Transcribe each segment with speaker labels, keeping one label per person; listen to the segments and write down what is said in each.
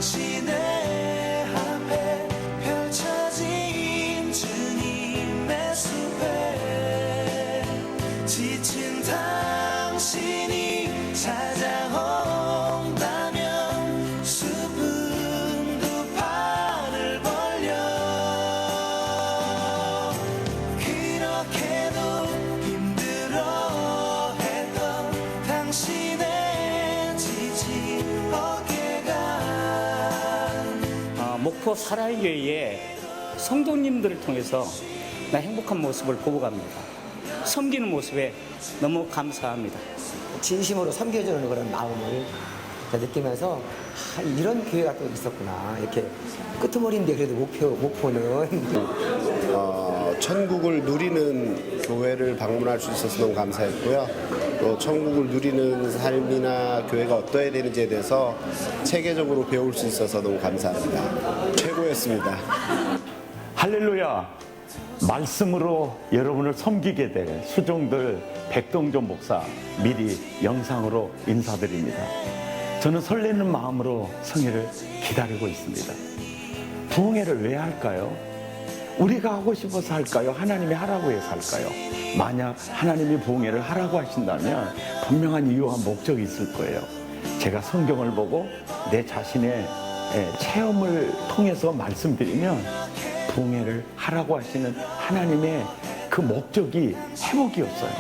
Speaker 1: 당신의 앞에 펼쳐진 주님의 숲에 지친 당신이 찾아온다면 숲은 두 팔을 벌려 그렇게도 힘들어했던 당신의 지친 어깨가
Speaker 2: 목포 사라이교회의 성도님들을 통해서 나 행복한 모습을 보고 갑니다. 섬기는 모습에 너무 감사합니다.
Speaker 3: 진심으로 섬겨주는 그런 마음을 느끼면서 이런 교회가 또 있었구나. 이렇게 끄트머리인데 그래도 목포는
Speaker 4: 천국을 누리는 교회를 방문할 수 있어서 너무 감사했고요. 또 천국을 누리는 삶이나 교회가 어떠해야 되는지에 대해서 체계적으로 배울 수 있어서 너무 감사합니다. 최고였습니다.
Speaker 5: 할렐루야! 말씀으로 여러분을 섬기게 될 수종들 백동전 목사 미리 영상으로 인사드립니다. 저는 설레는 마음으로 성회를 기다리고 있습니다. 부흥회를 왜 할까요? 우리가 하고 싶어서 할까요? 하나님이 하라고 해서 할까요? 만약 하나님이 부흥회를 하라고 하신다면 분명한 이유와 목적이 있을 거예요. 제가 성경을 보고 내 자신의 체험을 통해서 말씀드리면 부흥회를 하라고 하시는 하나님의 그 목적이 회복이었어요.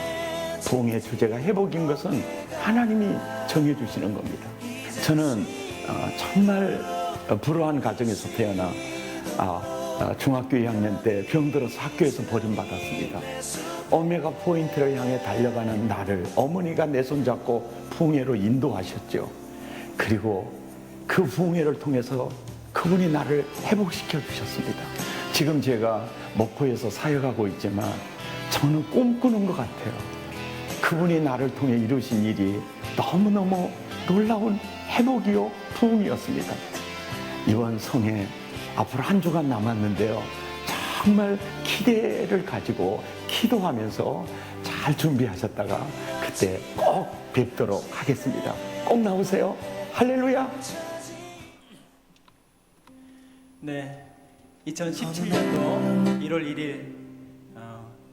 Speaker 5: 부흥회 주제가 회복인 것은 하나님이 정해주시는 겁니다. 저는 정말 불우한 가정에서 태어나 중학교 2학년 때 병들어서 학교에서 버림받았습니다. 오메가 포인트를 향해 달려가는 나를 어머니가 내 손잡고 부흥회로 인도하셨죠. 그리고 그 부흥회를 통해서 그분이 나를 회복시켜 주셨습니다. 지금 제가 목포에서 사역하고 있지만 저는 꿈꾸는 것 같아요. 그분이 나를 통해 이루신 일이 너무너무 놀라운 회복이요 부흥이었습니다. 이번 성회 앞으로 한 주간 남았는데요. 정말 기대를 가지고 기도하면서 잘 준비하셨다가 그때 꼭 뵙도록 하겠습니다. 꼭 나오세요. 할렐루야.
Speaker 6: 네, 2017년도 1월 1일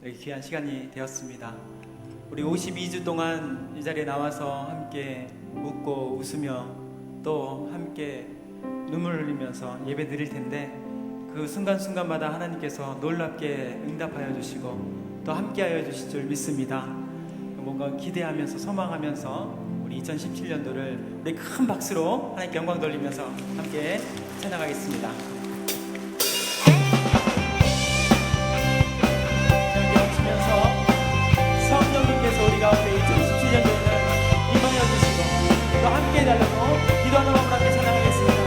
Speaker 6: 이렇게 귀한 시간이 되었습니다. 우리 52주 동안 이 자리에 나와서 함께 웃고 웃으며 또 함께 눈물을 흘리면서 예배 드릴 텐데 그 순간순간마다 하나님께서 놀랍게 응답하여 주시고 또 함께하여 주실 줄 믿습니다. 뭔가 기대하면서 소망하면서 우리 2017년도를 우리 큰 박수로 하나님께 영광 돌리면서 함께 찬양하겠습니다. 성령님께서 우리 가운데 2017년도에는 임하여 주시고 또 함께 달라고 기도하는 마음으로 함께 찬양하겠습니다.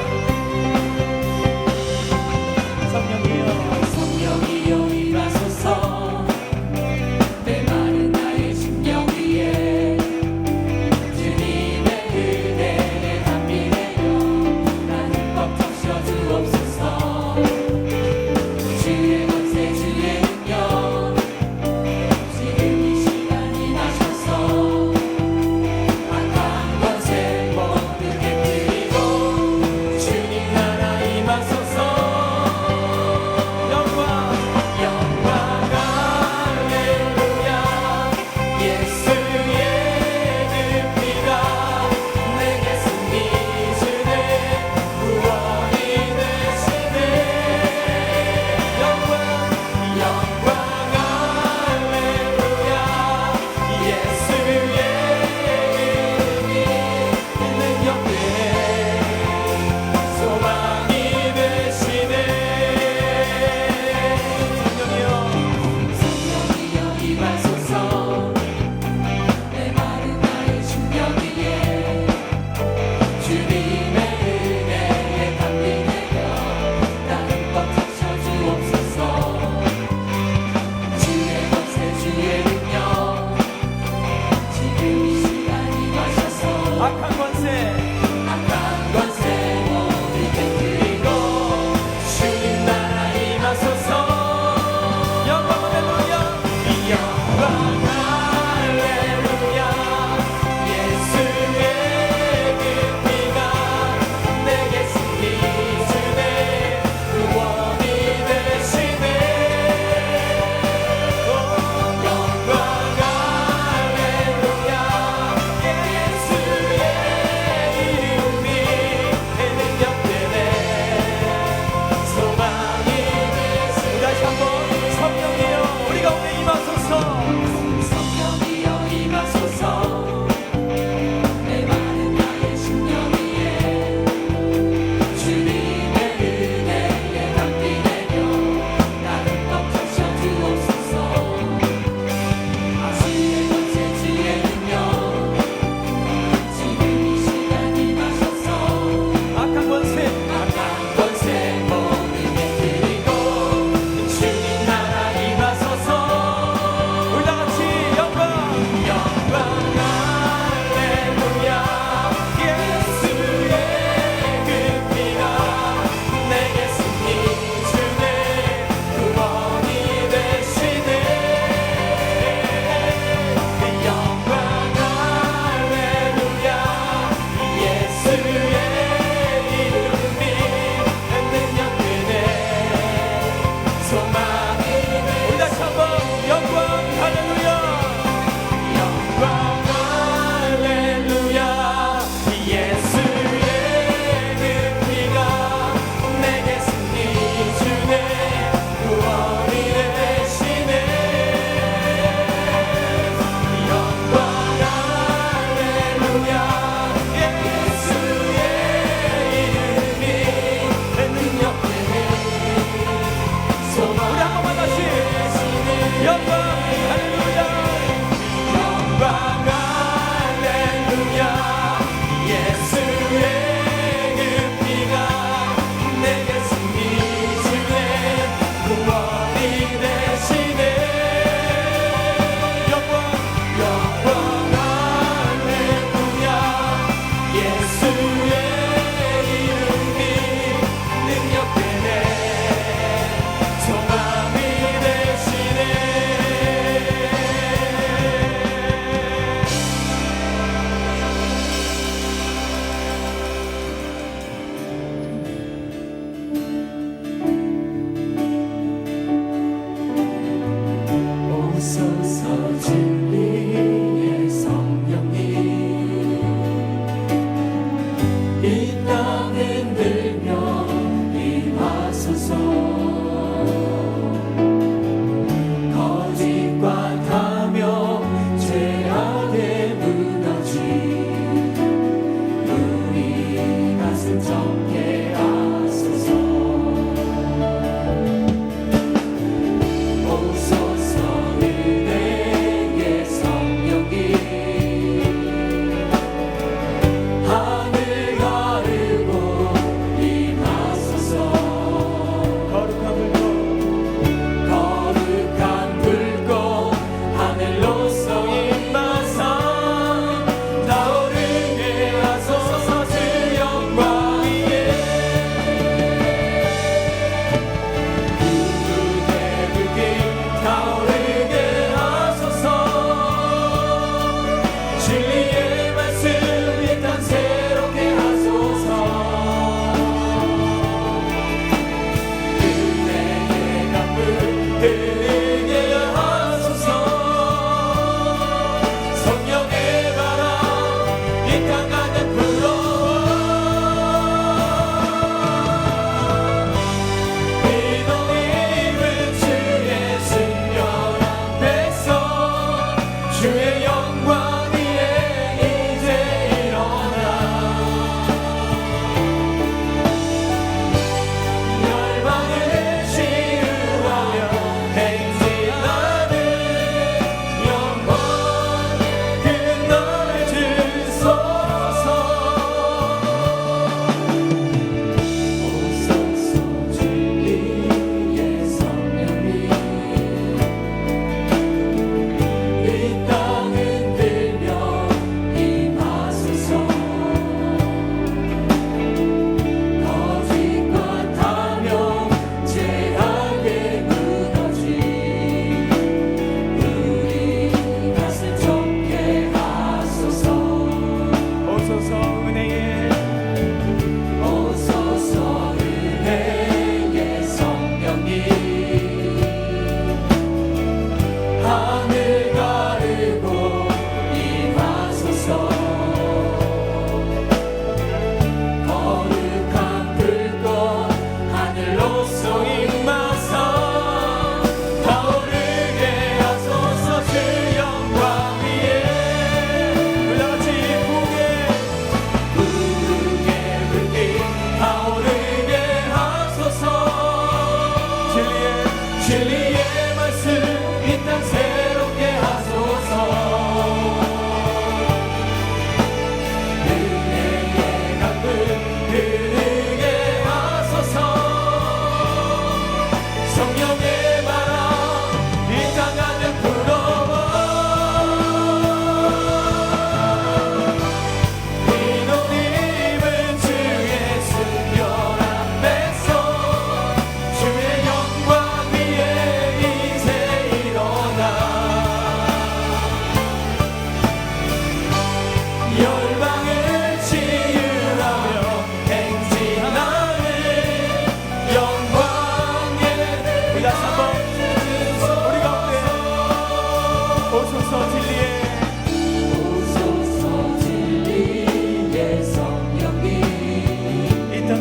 Speaker 6: 성령이여
Speaker 1: 성령이여 임하소서 내 마른 나의 심령 위에 주님의 은혜를 함께 내려 나는 꽉 적셔 주옵소서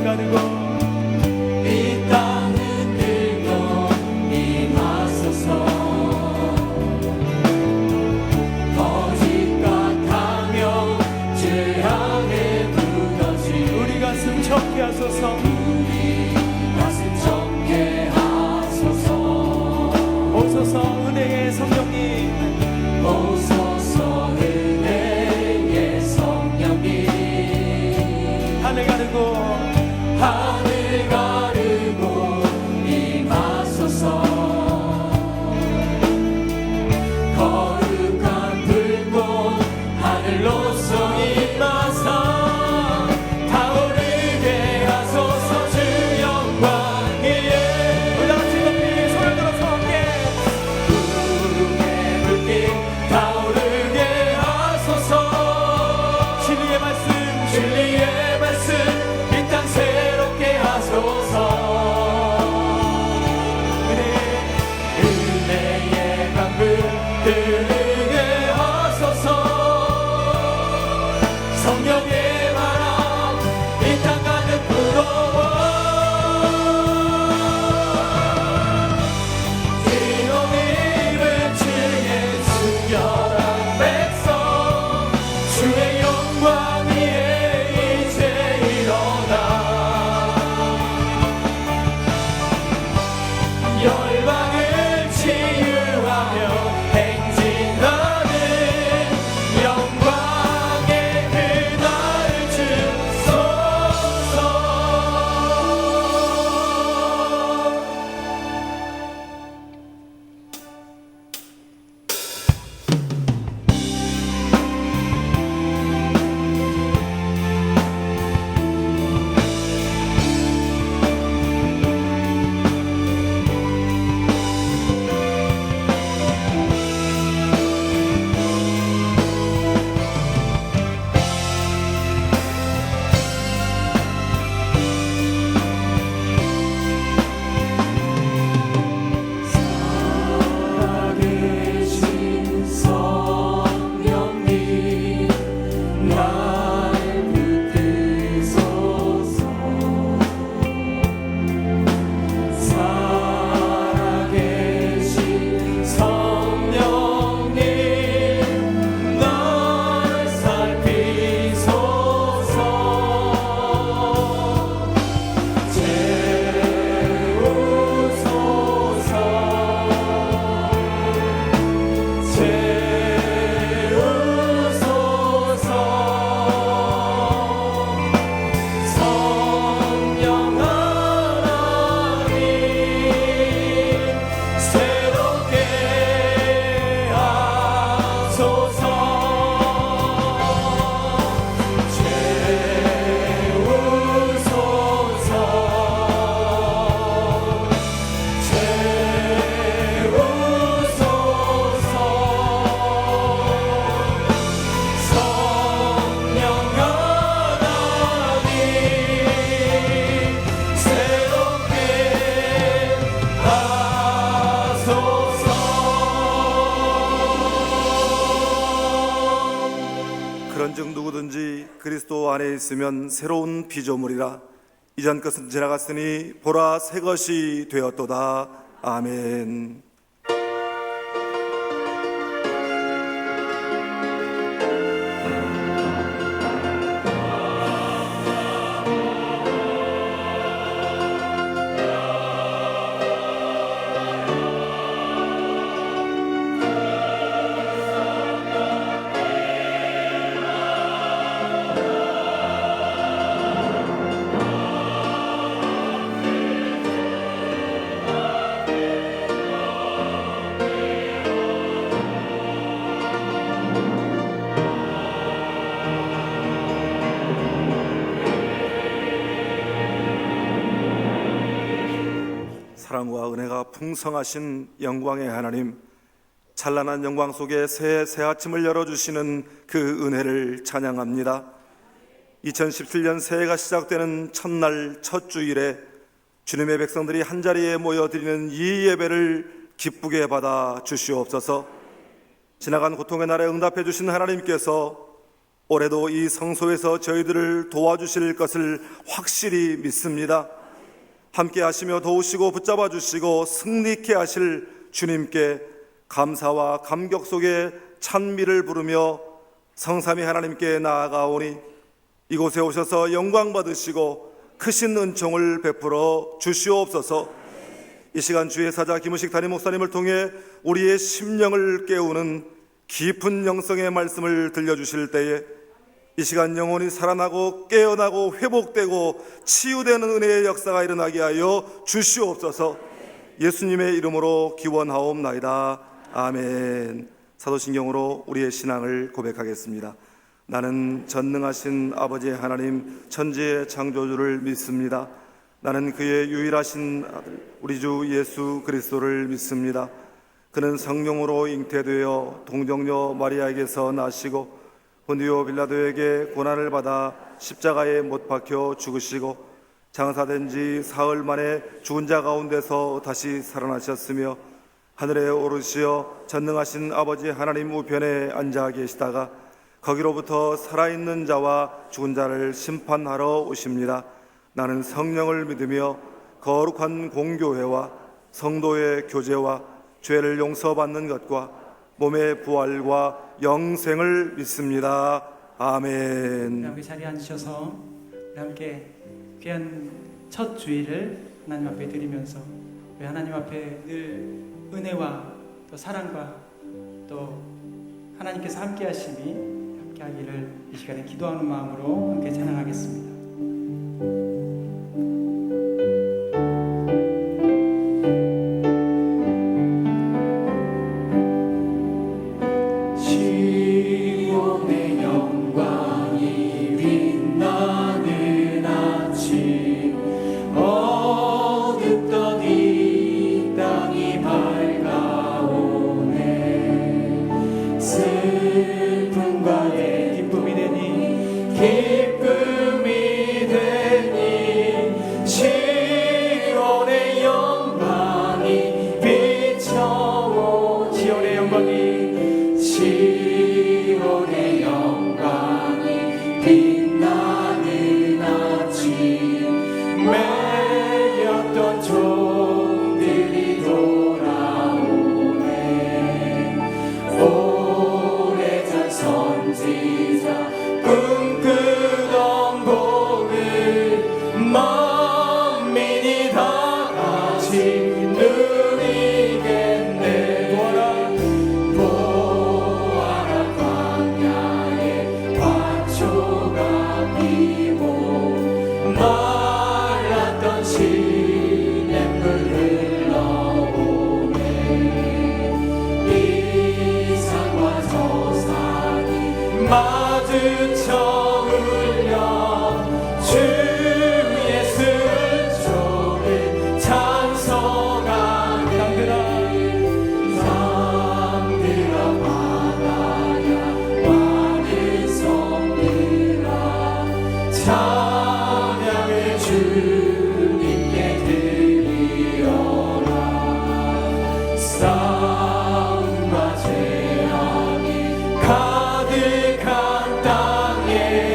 Speaker 6: 하늘 가르고
Speaker 1: 이 땅은 들고 임하소서. 거짓 같으며 죄악에 묻어진
Speaker 6: 우리 가슴 적게 하소서.
Speaker 1: 가슴 적게 하소서.
Speaker 6: 오소서 은혜의 성령님,
Speaker 1: 오소서 은혜의 성령님.
Speaker 6: 하늘 가르고
Speaker 1: 하늘 가르고 임하소서. 거룩한 불꽃 하늘로서 임하사 타오르게 하소서. 주 영광 위에
Speaker 6: 우리 다같이 높이 손을 들어서 함께
Speaker 1: 구름의 불빛 타오르게 하소서.
Speaker 6: 진리의 말씀
Speaker 1: 진리의 말씀 이 땅 새롭게 하소서. 은혜의 강물 흐르게 하소서. 성령의 바람 이 땅 가득 불어와. 이놈의 주의 순결한 백성 주의 영광 위에 이제 일어나. 열방을 치유하며 행진하는 영광의 그날을 주소서. 살아계신 성령님 날 붙드소서. 살아계신 성령님 날 살피소서. 성령 하나님 새롭게 하소서.
Speaker 7: 그런즉 누구든지 그리스도 안에 있으면 새로운 피조물이라. 이전 것은 지나갔으니 보라 새 것이 되었도다. 아멘. 사랑과 은혜가 풍성하신 영광의 하나님, 찬란한 영광 속에 새 아침을 열어주시는 그 은혜를 찬양합니다. 2017년 새해가 시작되는 첫날 첫 주일에 주님의 백성들이 한자리에 모여드리는 이 예배를 기쁘게 받아 주시옵소서. 지나간 고통의 날에 응답해 주신 하나님께서 올해도 이 성소에서 저희들을 도와주실 것을 확실히 믿습니다. 함께 하시며 도우시고 붙잡아 주시고 승리케 하실 주님께 감사와 감격 속에 찬미를 부르며 성삼위 하나님께 나아가오니 이곳에 오셔서 영광 받으시고 크신 은총을 베풀어 주시옵소서. 이 시간 주의 사자 김우식 담임 목사님을 통해 우리의 심령을 깨우는 깊은 영성의 말씀을 들려주실 때에 이 시간 영혼이 살아나고 깨어나고 회복되고 치유되는 은혜의 역사가 일어나게 하여 주시옵소서. 예수님의 이름으로 기원하옵나이다. 아멘. 사도신경으로 우리의 신앙을 고백하겠습니다. 나는 전능하신 아버지 하나님 천지의 창조주를 믿습니다. 나는 그의 유일하신 아들 우리 주 예수 그리스도를 믿습니다. 그는 성령으로 잉태되어 동정녀 마리아에게서 나시고 본디오 빌라도에게 고난을 받아 십자가에 못 박혀 죽으시고 장사된 지 사흘 만에 죽은 자 가운데서 다시 살아나셨으며 하늘에 오르시어 전능하신 아버지 하나님 우편에 앉아 계시다가 거기로부터 살아있는 자와 죽은 자를 심판하러 오십니다. 나는 성령을 믿으며 거룩한 공교회와 성도의 교제와 죄를 용서받는 것과 몸의 부활과 영생을 믿습니다. 아멘.
Speaker 6: 함께 자리에 앉으셔서 함께 귀한 첫 주일을 하나님 앞에 드리면서 우리 하나님 앞에 늘 은혜와 또 사랑과 또 하나님께서 함께 하심이 함께 하기를 이 시간에 기도하는 마음으로 함께 찬양하겠습니다.
Speaker 1: 싸움과 죄악이 가득한 땅에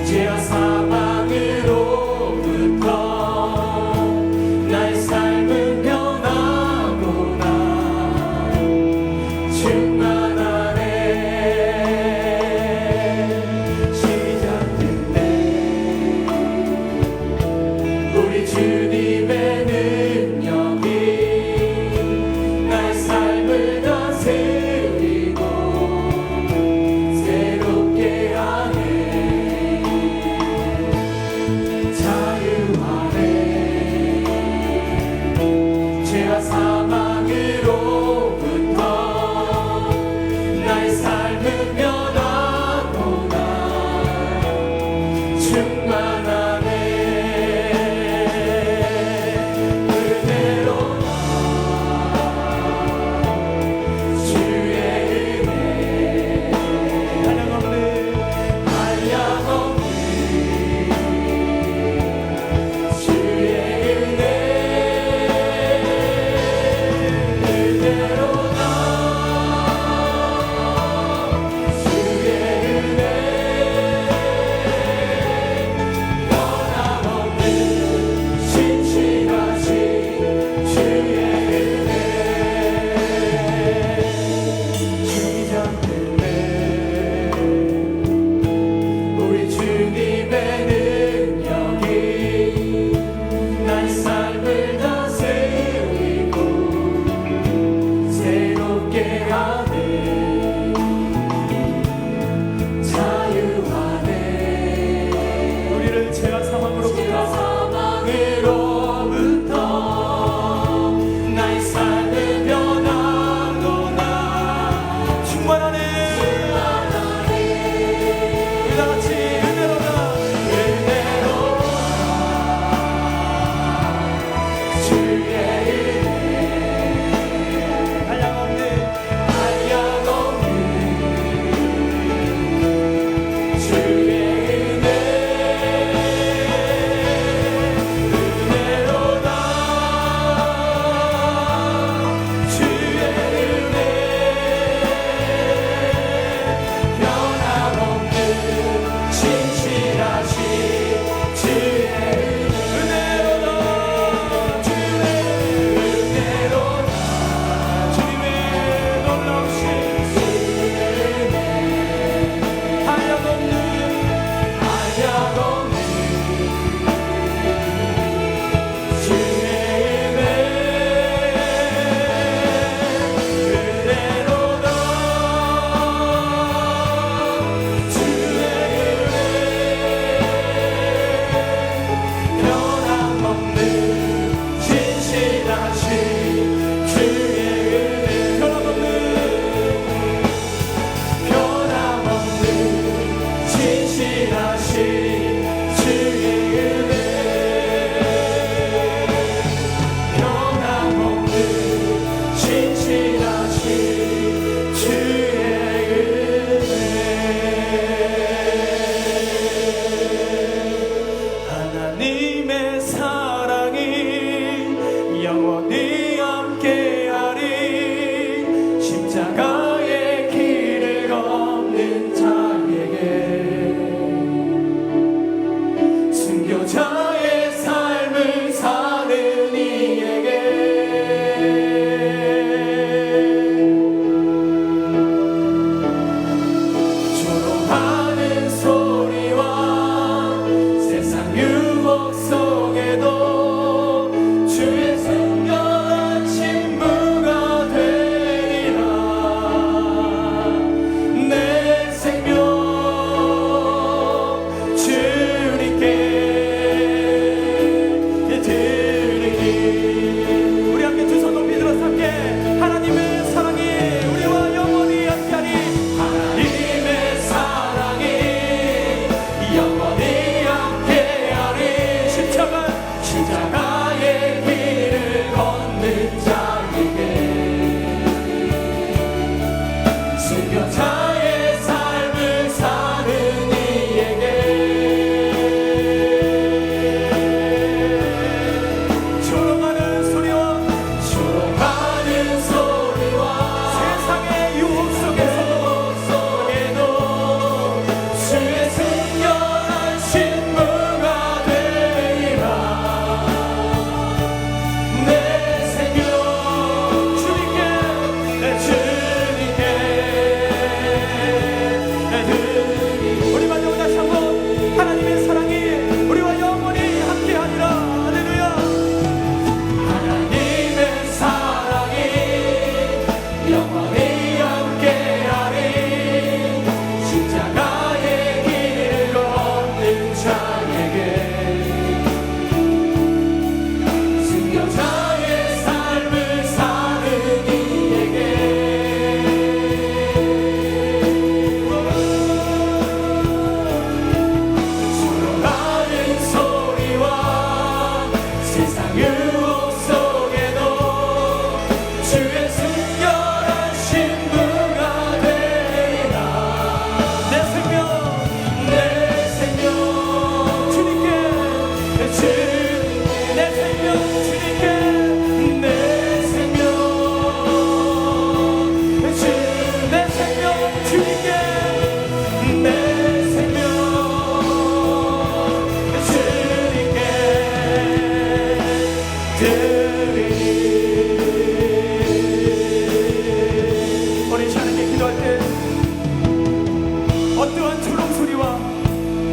Speaker 1: 죄와 사망으로부터 나의 삶은 변하구나. 충만하네. 시작됐네. 우리 주님의 능력이 나의 삶을 다스리고 새롭게 하네.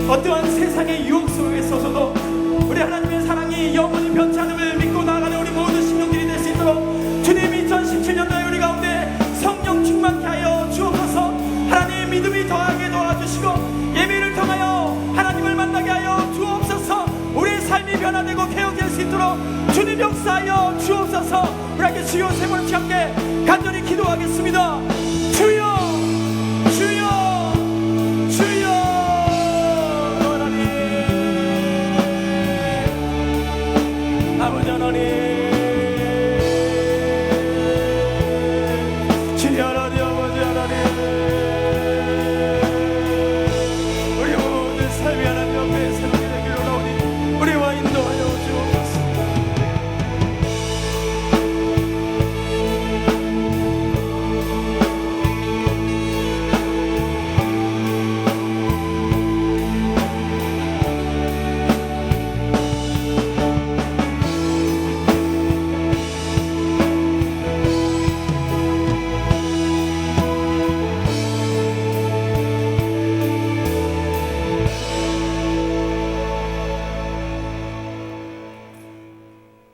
Speaker 6: 어떠한 세상의 유혹 속에 있어서도 우리 하나님의 사랑이 영원히 변치 않음을 믿고 나아가는 우리 모든 심령들이 될 수 있도록 주님 2017년도에 우리 가운데 성령 충만케 하여 주옵소서. 하나님의 믿음이 더하게 도와주시고 예배를 통하여 하나님을 만나게 하여 주옵소서. 우리의 삶이 변화되고 개혁될 수 있도록 주님 역사하여 주옵소서. 우리 함께 주여 세 번째 함께 간절히 기도하겠습니다. 주여 주여 주여 하나님 아버지 하나님 주여 하나님 아버지 하나님 우리 모든 삶이 하나님 앞에 새롭게 되기를 원하오니 우리와 인도하여 주옵소서.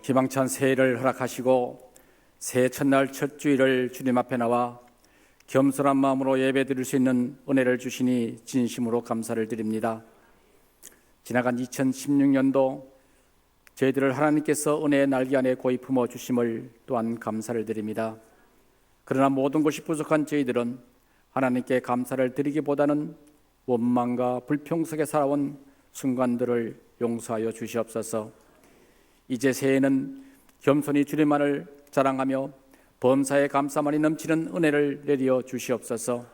Speaker 6: 희망찬 새해를 허락하시고 새해 첫날 첫 주일을 주님 앞에 나와 겸손한 마음으로 예배드릴 수 있는 은혜를 주시니 진심으로 감사를 드립니다. 지나간 2016년도 저희들을 하나님께서 은혜의 날개 안에 고이 품어 주심을 또한 감사를 드립니다. 그러나 모든 것이 부족한 저희들은 하나님께 감사를 드리기보다는 원망과 불평 속에 살아온 순간들을 용서하여 주시옵소서. 이제 새해에는 겸손히 주님만을 자랑하며 범사에 감사만이 넘치는 은혜를 내려 주시옵소서.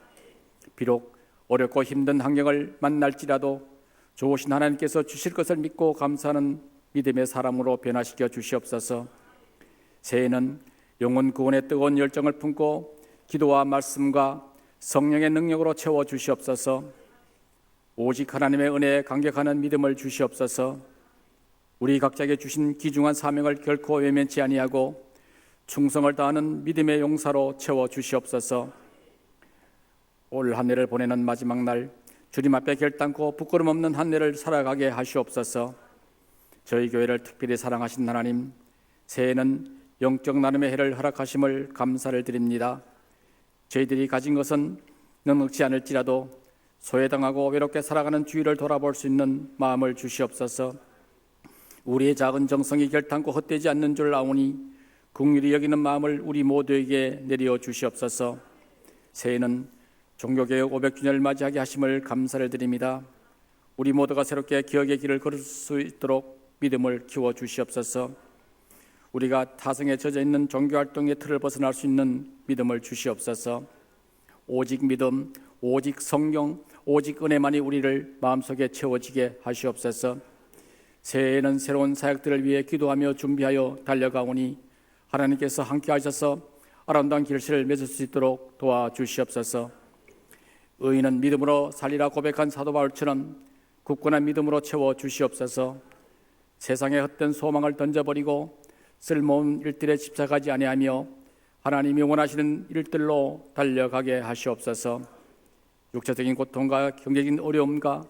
Speaker 6: 비록 어렵고 힘든 환경을 만날지라도 좋으신 하나님께서 주실 것을 믿고 감사하는 믿음의 사람으로 변화시켜 주시옵소서. 새해에는 영혼 구원의 뜨거운 열정을 품고 기도와 말씀과 성령의 능력으로 채워 주시옵소서. 오직 하나님의 은혜에 감격하는 믿음을 주시옵소서. 우리 각자에게 주신 귀중한 사명을 결코 외면치 아니하고 충성을 다하는 믿음의 용사로 채워 주시옵소서. 올 한 해를 보내는 마지막 날 주님 앞에 결단코 부끄럼 없는 한 해를 살아가게 하시옵소서. 저희 교회를 특별히 사랑하신 하나님, 새해에는 영적 나눔의 해를 허락하심을 감사를 드립니다. 저희들이 가진 것은 넉넉지 않을지라도 소외당하고 외롭게 살아가는 주위를 돌아볼 수 있는 마음을 주시옵소서. 우리의 작은 정성이 결탄코 헛되지 않는 줄 아오니 긍휼히 여기는 마음을 우리 모두에게 내려 주시옵소서. 새해는 종교개혁 500주년을 맞이하게 하심을 감사를 드립니다. 우리 모두가 새롭게 기억의 길을 걸을 수 있도록 믿음을 키워 주시옵소서. 우리가 타성에 젖어 있는 종교활동의 틀을 벗어날 수 있는 믿음을 주시옵소서. 오직 믿음, 오직 성경, 오직 은혜만이 우리를 마음속에 채워지게 하시옵소서. 새해에는 새로운 사역들을 위해 기도하며 준비하여 달려가오니 하나님께서 함께 하셔서 아름다운 길실을 맺을 수 있도록 도와주시옵소서. 의인은 믿음으로 살리라 고백한 사도 바울처럼 굳건한 믿음으로 채워주시옵소서. 세상의 헛된 소망을 던져버리고 쓸모없는 일들에 집착하지 아니하며 하나님이 원하시는 일들로 달려가게 하시옵소서. 육체적인 고통과 경제적인 어려움과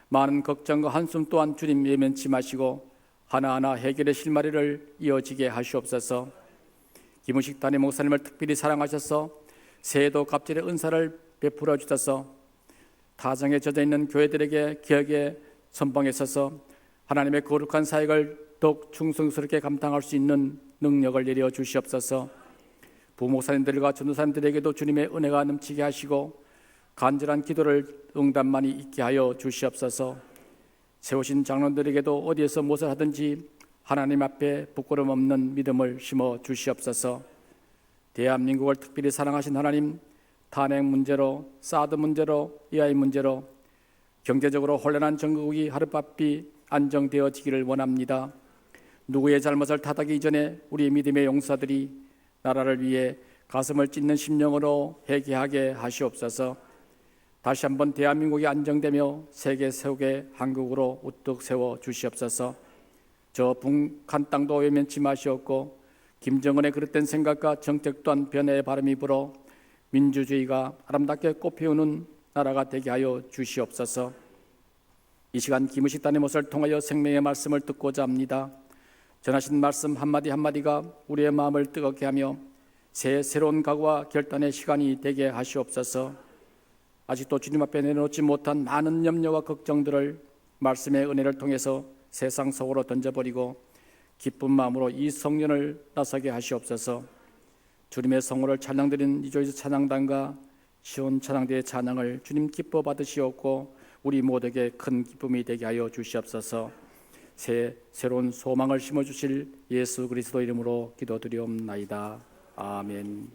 Speaker 6: 많은 걱정과 한숨 또한 주님 예면치 마시고 하나하나 해결의 실마리를 이어지게 하시옵소서. 김우식 단임 목사님을 특별히 사랑하셔서 새해도 갑절의 은사를 베풀어 주셔서 타정에 젖어 있는 교회들에게 기억에 선봉에 서서 하나님의 거룩한 사역을 더욱 충성스럽게 감당할 수 있는 능력을 내려 주시옵소서. 부목사님들과 전도사님들에게도 주님의 은혜가 넘치게 하시고 간절한 기도를 응답만이 있게 하여 주시옵소서. 세우신 장로들에게도 어디에서 무엇을 하든지 하나님 앞에 부끄럼 없는 믿음을 심어 주시옵소서. 대한민국을 특별히 사랑하신 하나님, 탄핵 문제로, 사드 문제로, 이하이 문제로 경제적으로 혼란한 전국이 하루바삐 안정되어지기를 원합니다. 누구의 잘못을 탓하기 이전에 우리 믿음의 용사들이 나라를 위해 가슴을 찢는 심령으로 회개하게 하시옵소서. 다시 한번 대한민국이 안정되며 세계 세우게 한국으로 우뚝 세워 주시옵소서. 저 북한 땅도 외면치 마시옵고 김정은의 그릇된 생각과 정책 또한 변화의 바람이 불어 민주주의가 아름답게 꽃피우는 나라가 되게 하여 주시옵소서.
Speaker 8: 이 시간 기무식단의 못을 통하여 생명의 말씀을 듣고자 합니다. 전하신 말씀 한마디 한마디가 우리의 마음을 뜨겁게 하며 새로운 각오와 결단의 시간이 되게 하시옵소서. 아직도 주님 앞에 내놓지 못한 많은 염려와 걱정들을 말씀의 은혜를 통해서 세상 속으로 던져버리고 기쁜 마음으로 이 성년을 나서게 하시옵소서. 주님의 성호를 찬양드린 리조이스 찬양단과 시온 찬양대의 찬양을 주님 기뻐 받으시옵고 우리 모두에게 큰 기쁨이 되게 하여 주시옵소서. 새로운 소망을 심어주실 예수 그리스도 이름으로 기도드리옵나이다. 아멘.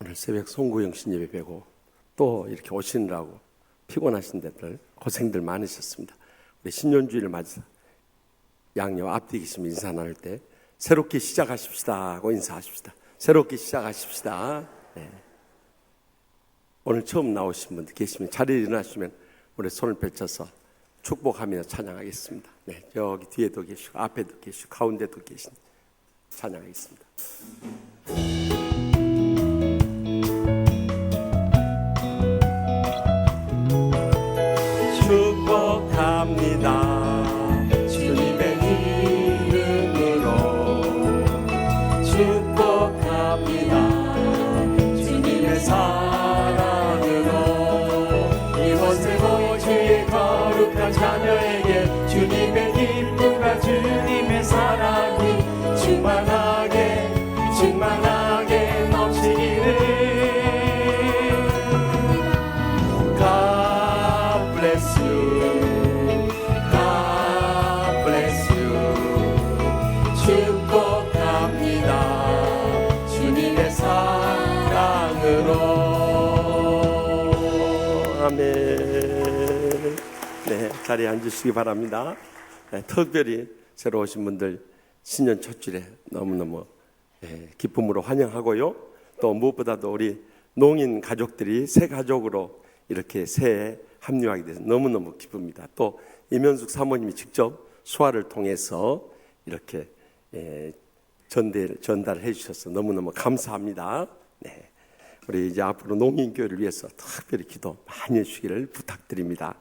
Speaker 9: 오늘 새벽 송구영신 예배 뵈고 또 이렇게 오시느라고 피곤하신 데들 고생들 많으셨습니다. 우리 신년주일을 맞아서 양녀 앞뒤 계시면 인사 나눌 때 새롭게 시작하십시다 하고 인사하십시다. 새롭게 시작하십시다. 네. 오늘 처음 나오신 분들 계시면 자리에 일어나시면 우리 손을 펼쳐서 축복하며 찬양하겠습니다. 네, 여기 뒤에도 계시고 앞에도 계시고 가운데도 계신 찬양하겠습니다.
Speaker 1: 축복합니다. 주님의 이름으로 축복합니다. 주님의 사랑으로 이곳에 모인 주의 거룩한 자녀에게 주님의 기쁨과 주님의 사랑이 충만하게 넘치기를.
Speaker 9: 아멘. 네, 자리에 앉으시기 바랍니다. 네, 특별히 새로 오신 분들 신년 첫 주일에 너무너무 기쁨으로 환영하고요. 또 무엇보다도 우리 농인 가족들이 새 가족으로 이렇게 새해에 합류하게 돼서 너무너무 기쁩니다. 또 이면숙 사모님이 직접 수화를 통해서 이렇게 전달을 해주셔서 너무너무 감사합니다. 네. 우리 이제 앞으로 농인교회를 위해서 특별히 기도 많이 해주시기를 부탁드립니다.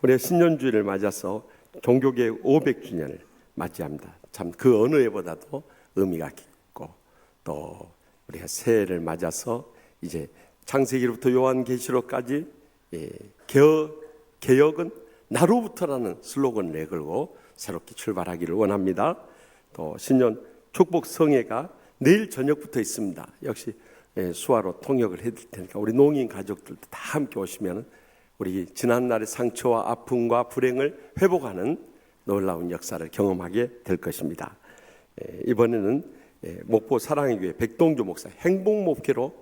Speaker 9: 우리가 신년주일을 맞아서 종교개혁 500주년을 맞이합니다. 참 그 어느 해보다도 의미가 깊고 또 우리가 새해를 맞아서 이제 창세기로부터 요한계시록까지 개혁은 나로부터라는 슬로건을 내걸고 새롭게 출발하기를 원합니다. 또 신년 축복 성회가 내일 저녁부터 있습니다. 역시 수화로 통역을 해드릴 테니까 우리 농인 가족들도 다 함께 오시면 우리 지난날의 상처와 아픔과 불행을 회복하는 놀라운 역사를 경험하게 될 것입니다. 이번에는 목포 사랑의 교회 백동주 목사 행복 목회로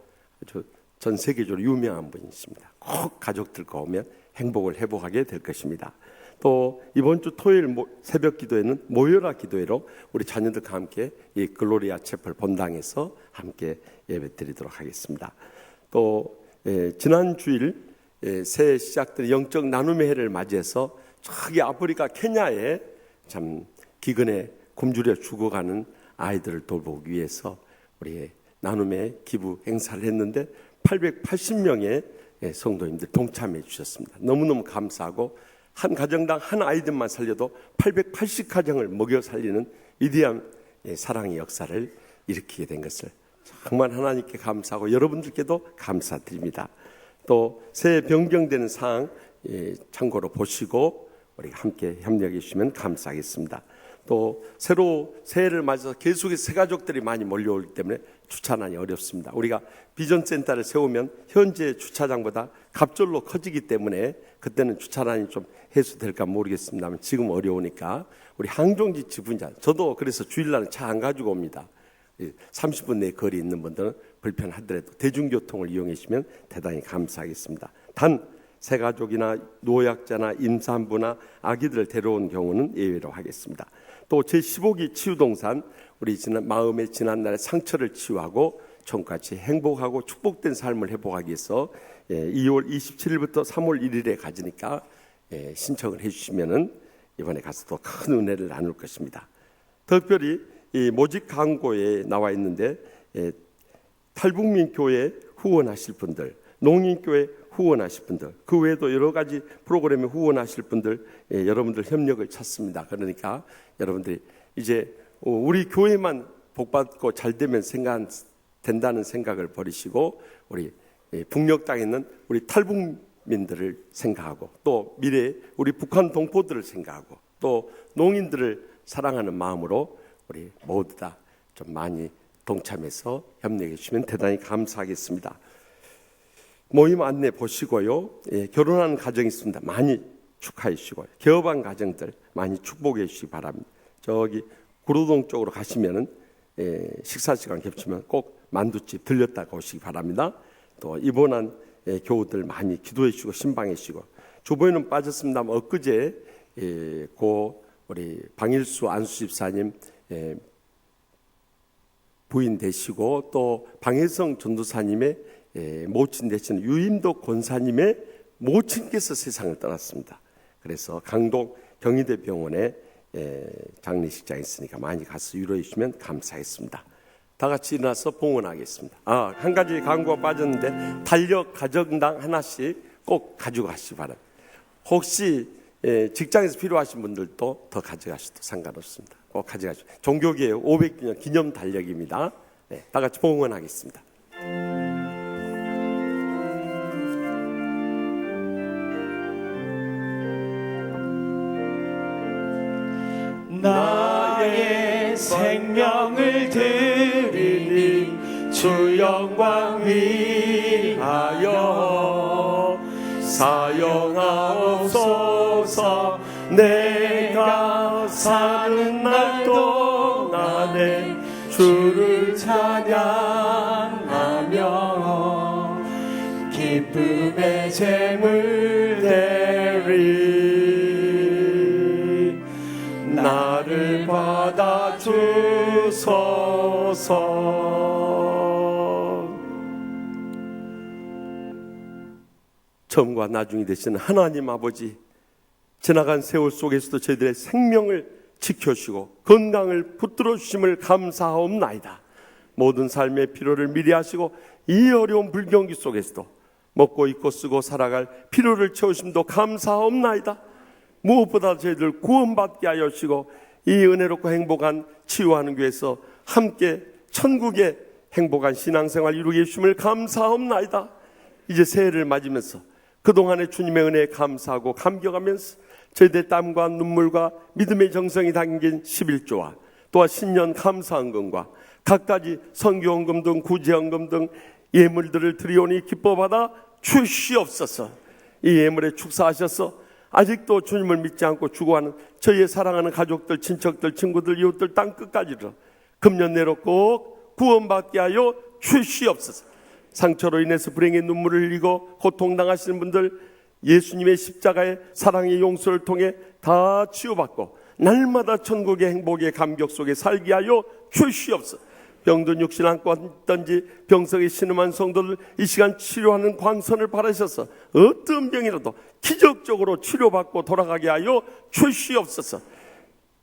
Speaker 9: 아주 전 세계적으로 유명한 분이십니다. 꼭 가족들과 오면 행복을 회복하게 될 것입니다. 또 이번 주 토요일 새벽 기도회는 모여라 기도회로 우리 자녀들과 함께 이 글로리아 채플 본당에서 함께 예배 드리도록 하겠습니다. 또 지난 주일 새해 시작된 영적 나눔의 해를 맞이해서 저기 아프리카 케냐에 참 기근에 굶주려 죽어가는 아이들을 돌보기 위해서 우리 나눔의 기부 행사를 했는데 880명의 성도님들 동참해 주셨습니다. 너무너무 감사하고 한 가정당 한 아이들만 살려도 880가정을 먹여 살리는 위대한 사랑의 역사를 일으키게 된 것을 정말 하나님께 감사하고 여러분들께도 감사드립니다. 또 새해 변경되는 사항 참고로 보시고 우리 함께 협력해 주시면 감사하겠습니다. 또 새로 새해를 맞아서 계속해서 새 가족들이 많이 몰려오기 때문에 주차난이 어렵습니다. 우리가 비전센터를 세우면 현재 주차장보다 갑절로 커지기 때문에 그때는 주차난이 좀 해소될까 모르겠습니다만 지금 어려우니까 우리 항종지 지분자, 저도 그래서 주일날은 차 안 가지고 옵니다. 30분 내 거리 있는 분들은 불편하더라도 대중교통을 이용하시면 대단히 감사하겠습니다. 단 새가족이나 노약자나 임산부나 아기들을 데려온 경우는 예외로 하겠습니다. 또 제15기 치유동산, 우리 마음의 지난날의 상처를 치유하고 청같이 행복하고 축복된 삶을 회복하기 위해서 2월 27일부터 3월 1일에 가지니까 신청을 해주시면은 이번에 가서 또 큰 은혜를 나눌 것입니다. 특별히 이 모집 광고에 나와 있는데 탈북민 교회 후원하실 분들, 농인교회 후원하실 분들, 그 외에도 여러 가지 프로그램에 후원하실 분들, 여러분들 협력을 찾습니다. 그러니까 여러분들이 이제 우리 교회만 복받고 잘 되면 된다는 생각을 버리시고 우리 북녘 땅에 있는 우리 탈북민들을 생각하고 또 미래에 우리 북한 동포들을 생각하고 또 농인들을 사랑하는 마음으로 우리 모두 다 좀 많이 동참해서 협력해 주시면 대단히 감사하겠습니다. 모임 안내 보시고요. 결혼하는 가정이 있습니다. 많이 축하해 주시고요. 개업한 가정들 많이 축복해 주시기 바랍니다. 저기 구로동 쪽으로 가시면은 식사 시간 겹치면 꼭 만두집 들렸다가 오시기 바랍니다. 또 입원한 교우들 많이 기도해 주시고 신방해 주시고 주보에는 빠졌습니다만 엊그제 고 우리 방일수 안수 집사님 부인 되시고 또 방혜성 전도사님의 모친 되시는 유임도 권사님의 모친께서 세상을 떠났습니다. 그래서 강동 경희대병원에 장례식장이 있으니까 많이 가서 위로해 주시면 감사하겠습니다. 다 같이 일어나서 봉헌하겠습니다. 한 가지 광고가 빠졌는데 달력 가정당 하나씩 꼭 가지고 가시기 바랍니다. 혹시 직장에서 필요하신 분들도 더 가져가셔도 상관없습니다. 꼭 가져가시죠. 종교개혁 500주년 기념 달력입니다. 네, 다 같이 봉헌하겠습니다.
Speaker 1: 나의 생명을 드리니 주 영광 위하여 사용하옵소서. 내가 사는 날 동안에 주를 찬양하며 기쁨의 제물 드리 나를 받아 주소서.
Speaker 9: 처음과 나중이 되시는 하나님 아버지, 지나간 세월 속에서도 저희들의 생명을 지켜주시고 건강을 붙들어 주심을 감사하옵나이다. 모든 삶의 필요를 미리 하시고 이 어려운 불경기 속에서도 먹고 입고 쓰고 살아갈 필요를 채우심도 감사하옵나이다. 무엇보다 저희들 구원받게 하여 주시고 이 은혜롭고 행복한 치유하는 교회에서 함께 천국의 행복한 신앙생활 이루게 해주심을 감사하옵나이다. 이제 새해를 맞으면서 그동안의 주님의 은혜에 감사하고 감격하면서 저희들의 땀과 눈물과 믿음의 정성이 담긴 11조와 또한 신년 감사헌금과 각가지 선교헌금 등 구제헌금 등 예물들을 드리오니 기뻐받아 주시옵소서. 이 예물에 축사하셔서 아직도 주님을 믿지 않고 죽어가는 저희의 사랑하는 가족들, 친척들, 친구들, 이웃들 땅끝까지로 금년 내로 꼭 구원받게 하여 주시옵소서. 상처로 인해서 불행의 눈물을 흘리고 고통당하시는 분들 예수님의 십자가의 사랑의 용서를 통해 다 치유받고 날마다 천국의 행복의 감격 속에 살게 하여 주시옵소서. 병든 육신 안고 있던지 병석에 신음한 성도들 이 시간 치료하는 광선을 바라셔서 어떤 병이라도 기적적으로 치료받고 돌아가게 하여 주시옵소서.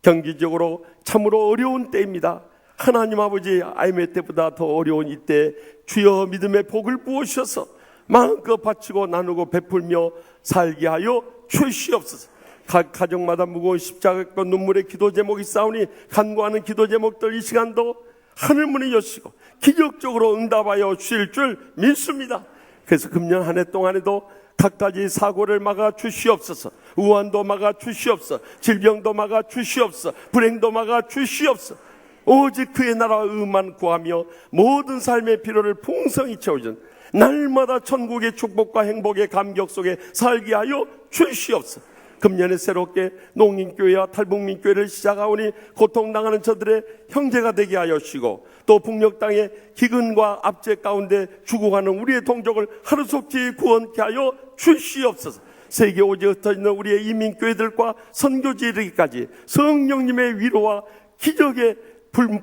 Speaker 9: 경기적으로 참으로 어려운 때입니다. 하나님 아버지, IMF 때보다 더 어려운 이때 주여 믿음의 복을 부으셔서 마음껏 바치고 나누고 베풀며 살게 하여 주시옵소서. 각 가정마다 무거운 십자가과 눈물의 기도 제목이 싸우니 간구하는 기도 제목들 이 시간도 하늘문을 여시고 기적적으로 응답하여 주실 줄 믿습니다. 그래서 금년 한 해 동안에도 각가지 사고를 막아 주시옵소서. 우환도 막아 주시옵소서. 질병도 막아 주시옵소서. 불행도 막아 주시옵소서. 오직 그의 나라와 의만 구하며 모든 삶의 필요를 풍성히 채워준 날마다 천국의 축복과 행복의 감격 속에 살게 하여 주시옵소서. 금년에 새롭게 농인교회와 탈북민교회를 시작하오니 고통당하는 저들의 형제가 되게 하여 주시고, 또 북녘 땅의 기근과 압제 가운데 죽어가는 우리의 동족을 하루속히 구원케 하여 주시옵소서. 세계 오지에 흩어있는 우리의 이민교회들과 선교지에 이르기까지 성령님의 위로와 기적의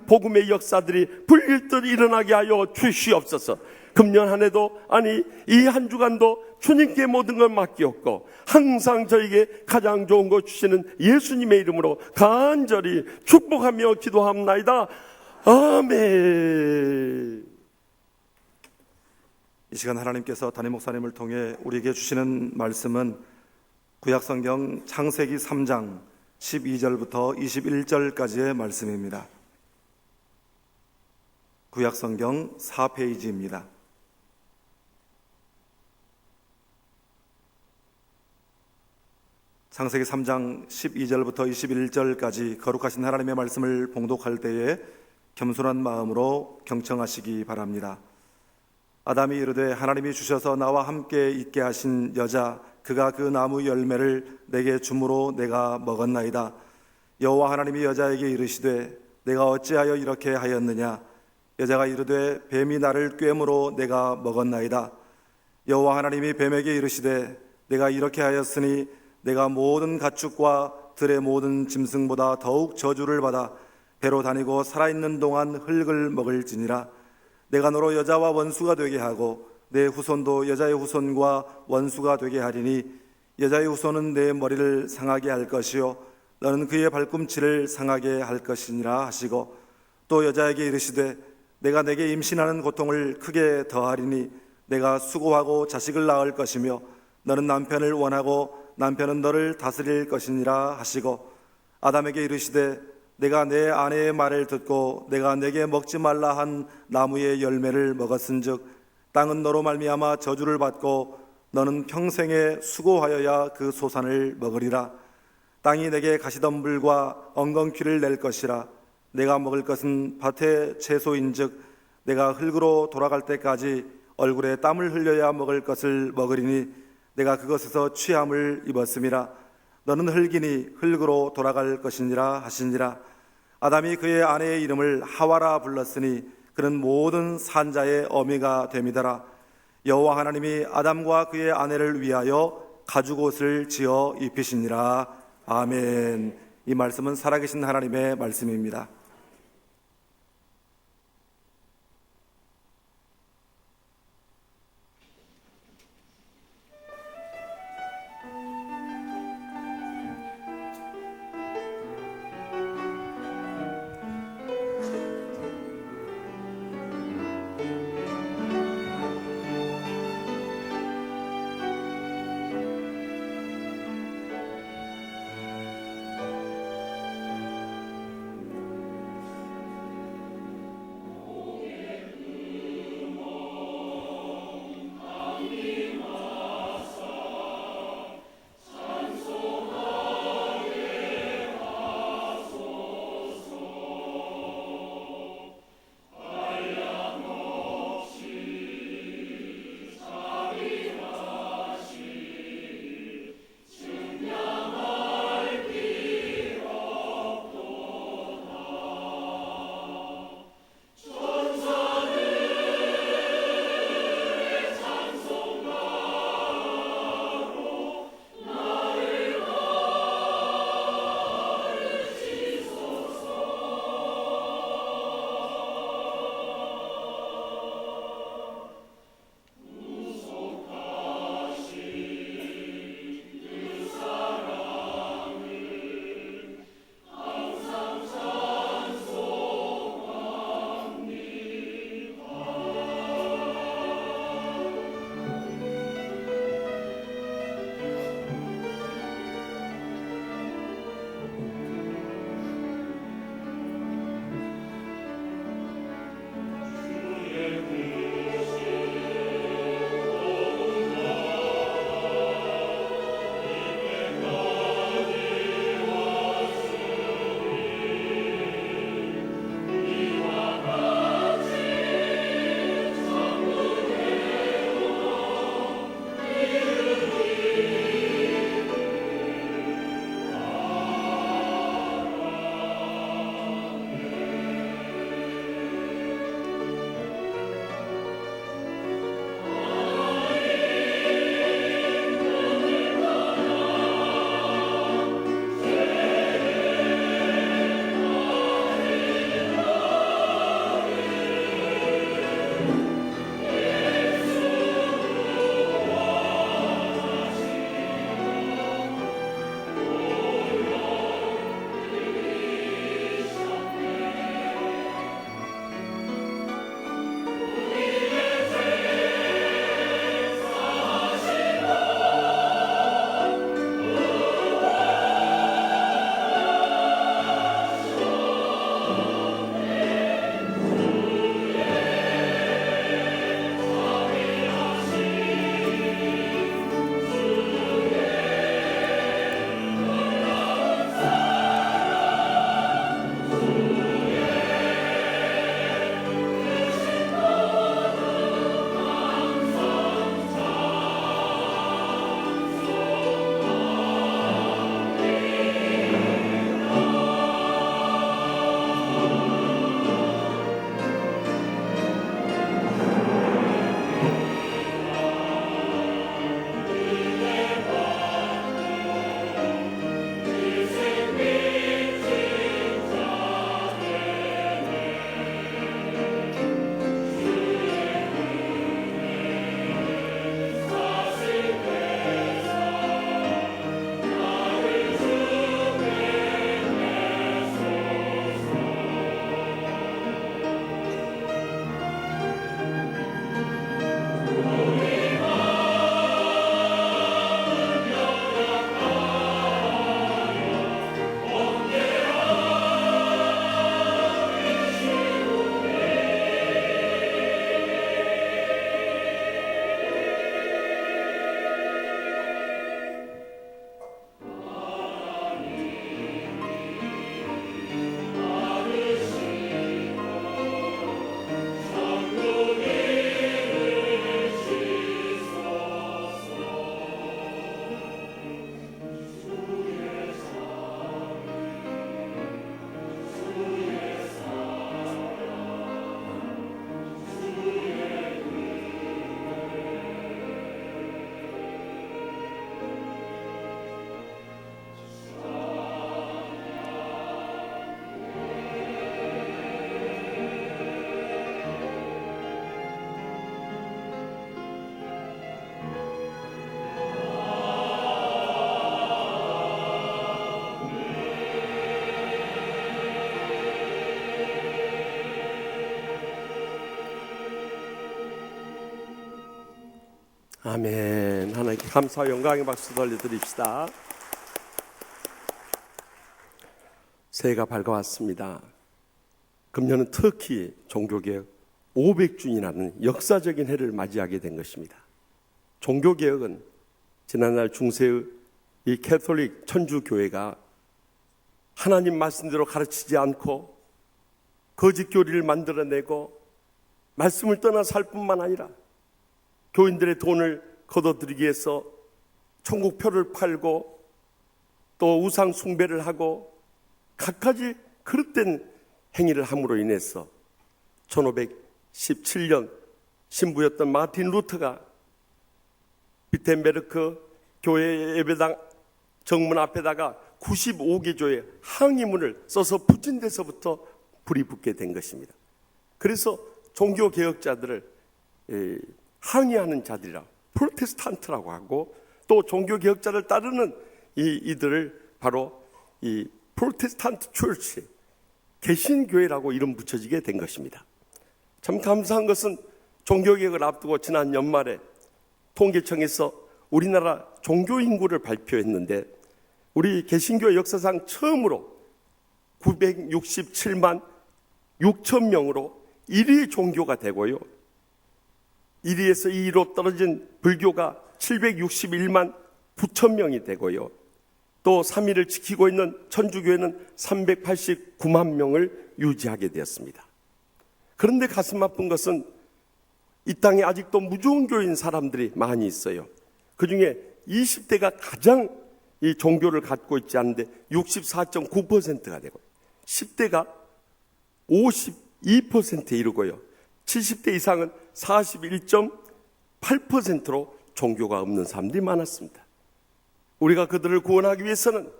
Speaker 9: 복음의 역사들이 불일듯 일어나게 하여 주시옵소서. 금년 한 해도, 아니 이 한 주간도 주님께 모든 걸 맡기었고 항상 저에게 가장 좋은 것 주시는 예수님의 이름으로 간절히 축복하며 기도합나이다. 아멘.
Speaker 7: 이 시간 하나님께서 담임 목사님을 통해 우리에게 주시는 말씀은 구약성경 창세기 3장 12절부터 21절까지의 말씀입니다. 구약성경 4페이지입니다. 창세기 3장 12절부터 21절까지 거룩하신 하나님의 말씀을 봉독할 때에 겸손한 마음으로 경청하시기 바랍니다. 아담이 이르되 하나님이 주셔서 나와 함께 있게 하신 여자, 그가 그 나무 열매를 내게 주므로 내가 먹었나이다. 여호와 하나님이 여자에게 이르시되 내가 어찌하여 이렇게 하였느냐? 여자가 이르되 뱀이 나를 꿰므로 내가 먹었나이다. 여호와 하나님이 뱀에게 이르시되 내가 이렇게 하였으니 내가 모든 가축과 들의 모든 짐승보다 더욱 저주를 받아 배로 다니고 살아있는 동안 흙을 먹을지니라. 내가 너로 여자와 원수가 되게 하고 내 후손도 여자의 후손과 원수가 되게 하리니 여자의 후손은 내 머리를 상하게 할 것이요 너는 그의 발꿈치를 상하게 할 것이니라 하시고, 또 여자에게 이르시되 내가 내게 임신하는 고통을 크게 더하리니 내가 수고하고 자식을 낳을 것이며 너는 남편을 원하고 남편은 너를 다스릴 것이니라 하시고, 아담에게 이르시되 내가 내 아내의 말을 듣고 내가 내게 먹지 말라 한 나무의 열매를 먹었은즉 땅은 너로 말미암아 저주를 받고 너는 평생에 수고하여야 그 소산을 먹으리라. 땅이 내게 가시덤불과 엉겅퀴를 낼 것이라. 내가 먹을 것은 밭의 채소인즉 내가 흙으로 돌아갈 때까지 얼굴에 땀을 흘려야 먹을 것을 먹으리니 내가 그것에서 취함을 입었음이라. 너는 흙이니 흙으로 돌아갈 것이니라 하시니라. 아담이 그의 아내의 이름을 하와라 불렀으니 그는 모든 산자의 어미가 됨이더라. 여호와 하나님이 아담과 그의 아내를 위하여 가죽옷을 지어 입히시니라. 아멘. 이 말씀은 살아계신 하나님의 말씀입니다.
Speaker 9: 아멘. 하나님께 감사와 영광의 박수 돌려드립시다. 새해가 밝아왔습니다. 금년은 특히 종교개혁 500주년이라는 역사적인 해를 맞이하게 된 것입니다. 종교개혁은 지난날 중세의 이 캐톨릭 천주교회가 하나님 말씀대로 가르치지 않고 거짓 교리를 만들어내고 말씀을 떠나 살 뿐만 아니라 교인들의 돈을 걷어들이기 위해서 천국표를 팔고 또 우상 숭배를 하고 갖가지 그릇된 행위를 함으로 인해서 1517년 신부였던 마틴 루터가 비텐베르크 교회 예배당 정문 앞에다가 95개조의 항의문을 써서 붙인 데서부터 불이 붙게 된 것입니다. 그래서 종교개혁자들을 항의하는 자들이라 프로테스탄트라고 하고, 또 종교개혁자를 따르는 이들을 바로 이 프로테스탄트 처치, 개신교회라고 이름 붙여지게 된 것입니다. 참 감사한 것은 종교개혁을 앞두고 지난 연말에 통계청에서 우리나라 종교인구를 발표했는데, 우리 개신교 역사상 처음으로 967만 6천 명으로 1위 종교가 되고요, 1위에서 2위로 떨어진 불교가 761만 9천 명이 되고요, 또 3위를 지키고 있는 천주교회는 389만 명을 유지하게 되었습니다. 그런데 가슴 아픈 것은 이 땅에 아직도 무종교인 사람들이 많이 있어요. 그 중에 20대가 가장 이 종교를 갖고 있지 않은데 64.9%가 되고, 10대가 52%에 이르고요, 70대 이상은 41.8%로 종교가 없는 사람들이 많았습니다. 우리가 그들을 구원하기 위해서는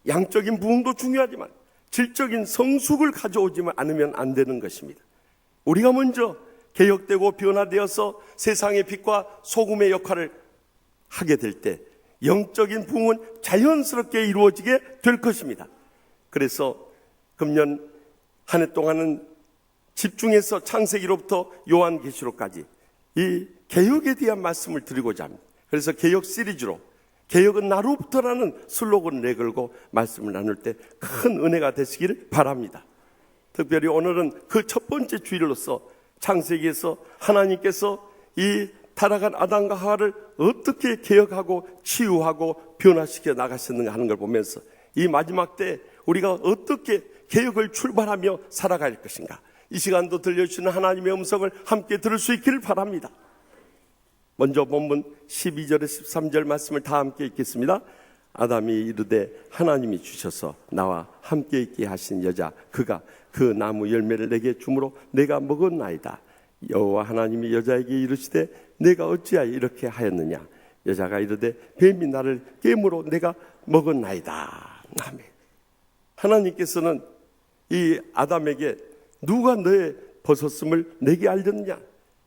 Speaker 9: 양적인 부흥도 중요하지만 질적인 성숙을 가져오지 않으면 안 되는 것입니다. 우리가 먼저 개혁되고 변화되어서 세상의 빛과 소금의 역할을 하게 될 때 영적인 부흥은 자연스럽게 이루어지게 될 것입니다. 그래서 금년 한 해 동안은 집중해서 창세기로부터 요한계시록까지 이 개혁에 대한 말씀을 드리고자 합니다. 그래서 개혁 시리즈로 개혁은 나로부터라는 슬로건을 내걸고 말씀을 나눌 때 큰 은혜가 되시기를 바랍니다. 특별히 오늘은 그 첫 번째 주일로서 창세기에서 하나님께서 이 타락한 아담과 하와를 어떻게 개혁하고 치유하고 변화시켜 나가셨는가 하는 걸 보면서 이 마지막 때 우리가 어떻게 개혁을 출발하며 살아갈 것인가, 이 시간도 들려주시는 하나님의 음성을 함께 들을 수 있기를 바랍니다. 먼저 본문 12절에 13절 말씀을 다 함께 읽겠습니다. 아담이 이르되 하나님이 주셔서 나와 함께 있게 하신 여자 그가 그 나무 열매를 내게 주므로 내가 먹었나이다. 여호와 하나님이 여자에게 이르시되 내가 어찌하여 이렇게 하였느냐. 여자가 이르되 뱀이 나를 깨므로 내가 먹었나이다. 아멘. 하나님께서는 이 아담에게 누가 너의 벗었음을 내게 알렸느냐,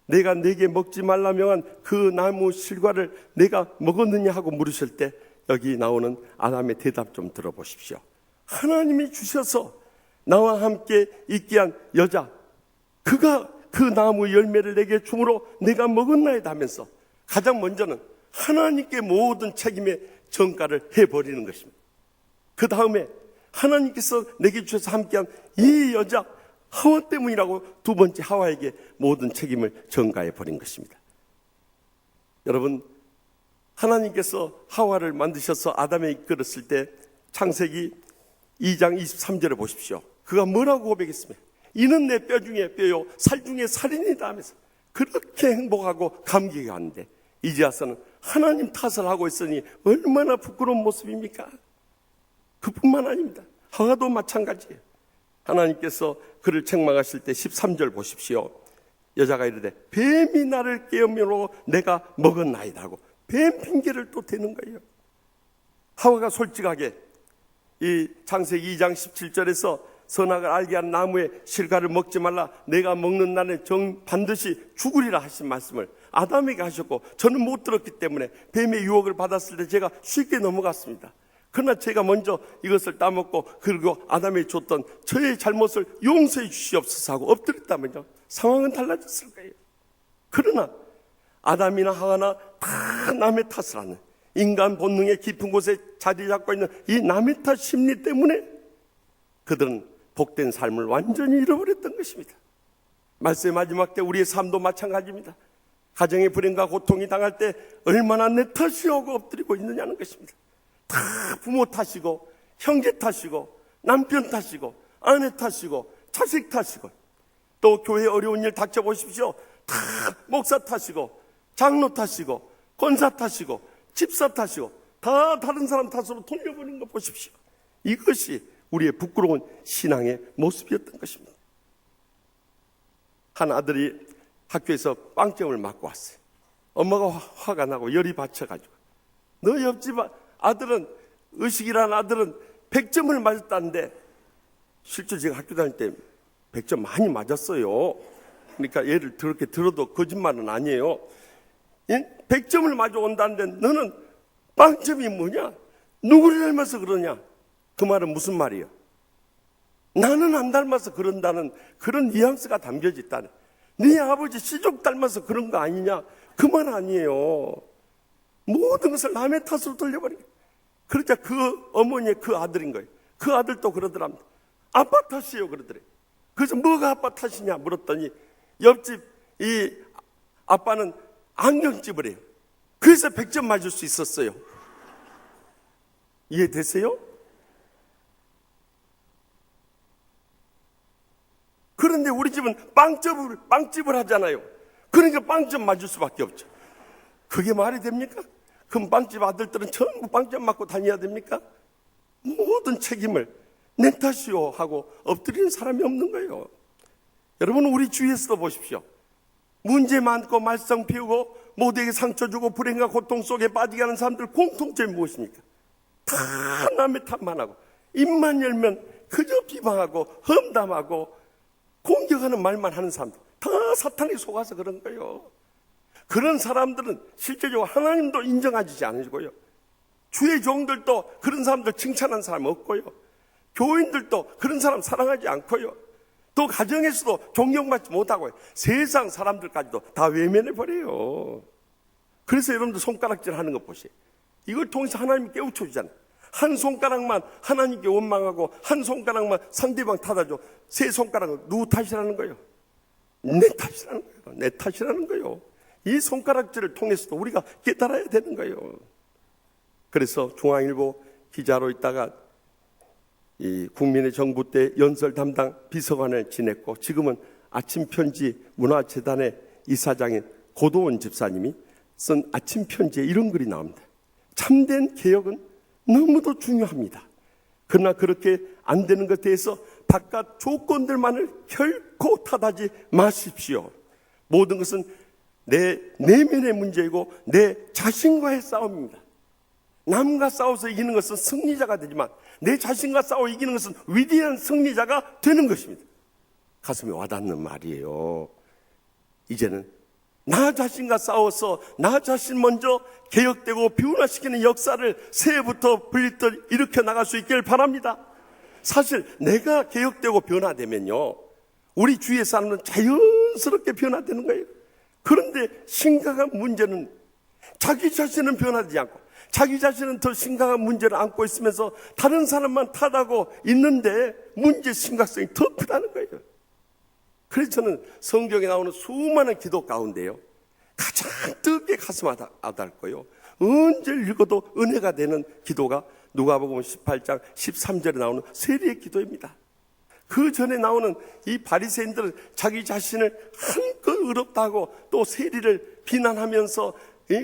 Speaker 9: 내가 내게 먹지 말라 명한 그 나무 실과를 내가 먹었느냐 하고 물으실 때 여기 나오는 아담의 대답 좀 들어보십시오. 하나님이 주셔서 나와 함께 있게 한 여자 그가 그 나무 열매를 내게 주므로 내가 먹었나이다 하면서 가장 먼저는 하나님께 모든 책임의 전가를 해버리는 것입니다. 그 다음에 하나님께서 내게 주셔서 함께한 이 여자 하와 때문이라고 두 번째 하와에게 모든 책임을 전가해 버린 것입니다. 여러분, 하나님께서 하와를 만드셔서 아담에 이끌었을 때 창세기 2장 23절에 보십시오. 그가 뭐라고 고백했습니까? 이는 내 뼈 중에 뼈요 살 중에 살이니다 하면서 그렇게 행복하고 감격이 왔는데, 이제 와서는 하나님 탓을 하고 있으니 얼마나 부끄러운 모습입니까? 그뿐만 아닙니다. 하와도 마찬가지예요. 하나님께서 그를 책망하실 때 13절 보십시오. 여자가 이르되 뱀이 나를 깨우므로 내가 먹었나이다 하고 뱀 핑계를 또 대는 거예요. 하와가 솔직하게 이 창세기 2장 17절에서 선악을 알게 한 나무의 실과를 먹지 말라, 내가 먹는 날에 반드시 죽으리라 하신 말씀을 아담에게 하셨고, 저는 못 들었기 때문에 뱀의 유혹을 받았을 때 제가 쉽게 넘어갔습니다. 그러나 제가 먼저 이것을 따먹고 그리고 아담에게 줬던 저의 잘못을 용서해 주시옵소서 하고 엎드렸다면요, 상황은 달라졌을 거예요. 그러나 아담이나 하와나 다 남의 탓을 하는, 인간 본능의 깊은 곳에 자리 잡고 있는 이 남의 탓 심리 때문에 그들은 복된 삶을 완전히 잃어버렸던 것입니다. 말씀의 마지막 때 우리의 삶도 마찬가지입니다. 가정의 불행과 고통이 당할 때 얼마나 내 탓이라고 엎드리고 있느냐는 것입니다. 다 부모 탓이고 형제 탓이고 남편 탓이고 아내 탓이고 자식 탓이고, 또 교회 어려운 일 닥쳐보십시오. 다 목사 탓이고 장로 탓이고 권사 탓이고 집사 탓이고 다 다른 사람 탓으로 돌려버리는 거 보십시오. 이것이 우리의 부끄러운 신앙의 모습이었던 것입니다. 한 아들이 학교에서 빵점을 맞고 왔어요. 엄마가 화가 나고 열이 받쳐가지고, 너 옆집 아들은, 의식이라는 아들은 100점을 맞았다는데, 실제 제가 학교 다닐 때 100점 많이 맞았어요. 그러니까 얘를 그렇게 들어도 거짓말은 아니에요. 100점을 맞아 온다는데 너는 빵점이 뭐냐? 누구를 닮아서 그러냐? 그 말은 무슨 말이에요? 나는 안 닮아서 그런다는 그런 뉘앙스가 담겨져 있다네. 네 아버지 시족 닮아서 그런 거 아니냐? 그 말 아니에요. 모든 것을 남의 탓으로 돌려버리게. 그러자 그 어머니의 그 아들인 거예요. 그 아들도 그러더랍니다. 아빠 탓이에요 그러더래. 그래서 뭐가 아빠 탓이냐 물었더니 옆집 이 아빠는 안경집을 해요. 그래서 100점 맞을 수 있었어요. 이해되세요? 그런데 우리 집은 빵집을 하잖아요. 그러니까 빵점 맞을 수밖에 없죠. 그게 말이 됩니까? 그럼 빵집 아들들은 전부 빵점 맞고 다녀야 됩니까? 모든 책임을 내 탓이요 하고 엎드리는 사람이 없는 거예요. 여러분, 우리 주위에서도 보십시오. 문제 많고 말썽 피우고 모두에게 상처 주고 불행과 고통 속에 빠지게 하는 사람들 공통점이 무엇입니까? 다 남의 탓만 하고 입만 열면 그저 비방하고 험담하고 공격하는 말만 하는 사람들, 다 사탄에 속아서 그런 거예요. 그런 사람들은 실제적으로 하나님도 인정하지 않으시고요, 주의 종들도 그런 사람들 칭찬한 사람 없고요, 교인들도 그런 사람 사랑하지 않고요, 또 가정에서도 존경받지 못하고요, 세상 사람들까지도 다 외면해버려요. 그래서 여러분들 손가락질 하는 거 보세요. 이걸 통해서 하나님이 깨우쳐 주잖아요. 한 손가락만 하나님께 원망하고 한 손가락만 상대방 탓하죠. 세 손가락은 누구 탓이라는 거예요? 내 탓이라는 거예요. 내 탓이라는 거예요. 이 손가락질을 통해서도 우리가 깨달아야 되는 거예요. 그래서 중앙일보 기자로 있다가 이 국민의 정부 때 연설 담당 비서관을 지냈고, 지금은 아침 편지 문화재단의 이사장인 고도원 집사님이 쓴 아침 편지에 이런 글이 나옵니다. 참된 개혁은 너무도 중요합니다. 그러나 그렇게 안 되는 것에 대해서 바깥 조건들만을 결코 탓하지 마십시오. 모든 것은 내 내면의 문제이고 내 자신과의 싸움입니다. 남과 싸워서 이기는 것은 승리자가 되지만 내 자신과 싸워 이기는 것은 위대한 승리자가 되는 것입니다. 가슴에 와닿는 말이에요. 이제는 나 자신과 싸워서 나 자신 먼저 개혁되고 변화시키는 역사를 새해부터 불리듯 일으켜 나갈 수 있기를 바랍니다. 사실 내가 개혁되고 변화되면요, 우리 주위의 사람은 자연스럽게 변화되는 거예요. 그런데 심각한 문제는 자기 자신은 변화되지 않고 자기 자신은 더 심각한 문제를 안고 있으면서 다른 사람만 탓하고 있는데 문제 심각성이 더 크다는 거예요. 그래서 저는 성경에 나오는 수많은 기도 가운데요, 가장 뜨겁게 가슴 아닿고요, 언제 읽어도 은혜가 되는 기도가 누가복음 18장 13절에 나오는 세리의 기도입니다. 그 전에 나오는 이 바리새인들은 자기 자신을 한껏 의롭다 하고 또 세리를 비난하면서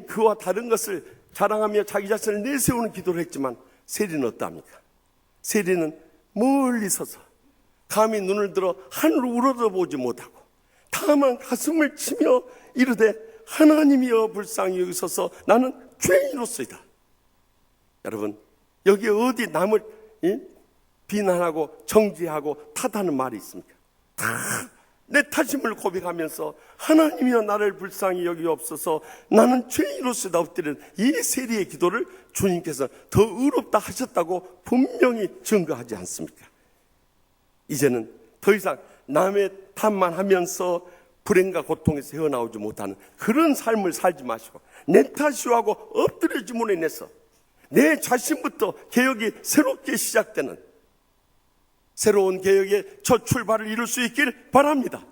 Speaker 9: 그와 다른 것을 자랑하며 자기 자신을 내세우는 기도를 했지만, 세리는 어떠합니까? 세리는 멀리 서서 감히 눈을 들어 하늘을 우러러보지 못하고 다만 가슴을 치며 이르되 하나님이여 불쌍히 여기소서, 나는 죄인으로서이다. 여러분, 여기 어디 남을 비난하고 정죄하고 탓하는 말이 있습니까? 다 내 탓임을 고백하면서 하나님이여 나를 불쌍히 여기옵소서, 나는 죄인으로서이다 엎드리는 이 세리의 기도를 주님께서 더 의롭다 하셨다고 분명히 증거하지 않습니까? 이제는 더 이상 남의 탓만 하면서 불행과 고통에서 헤어나오지 못하는 그런 삶을 살지 마시고 내 탓이오 하고 엎드려 주문에 인해서 내 자신부터 개혁이 새롭게 시작되는 새로운 개혁의 첫 출발을 이룰 수 있길 바랍니다.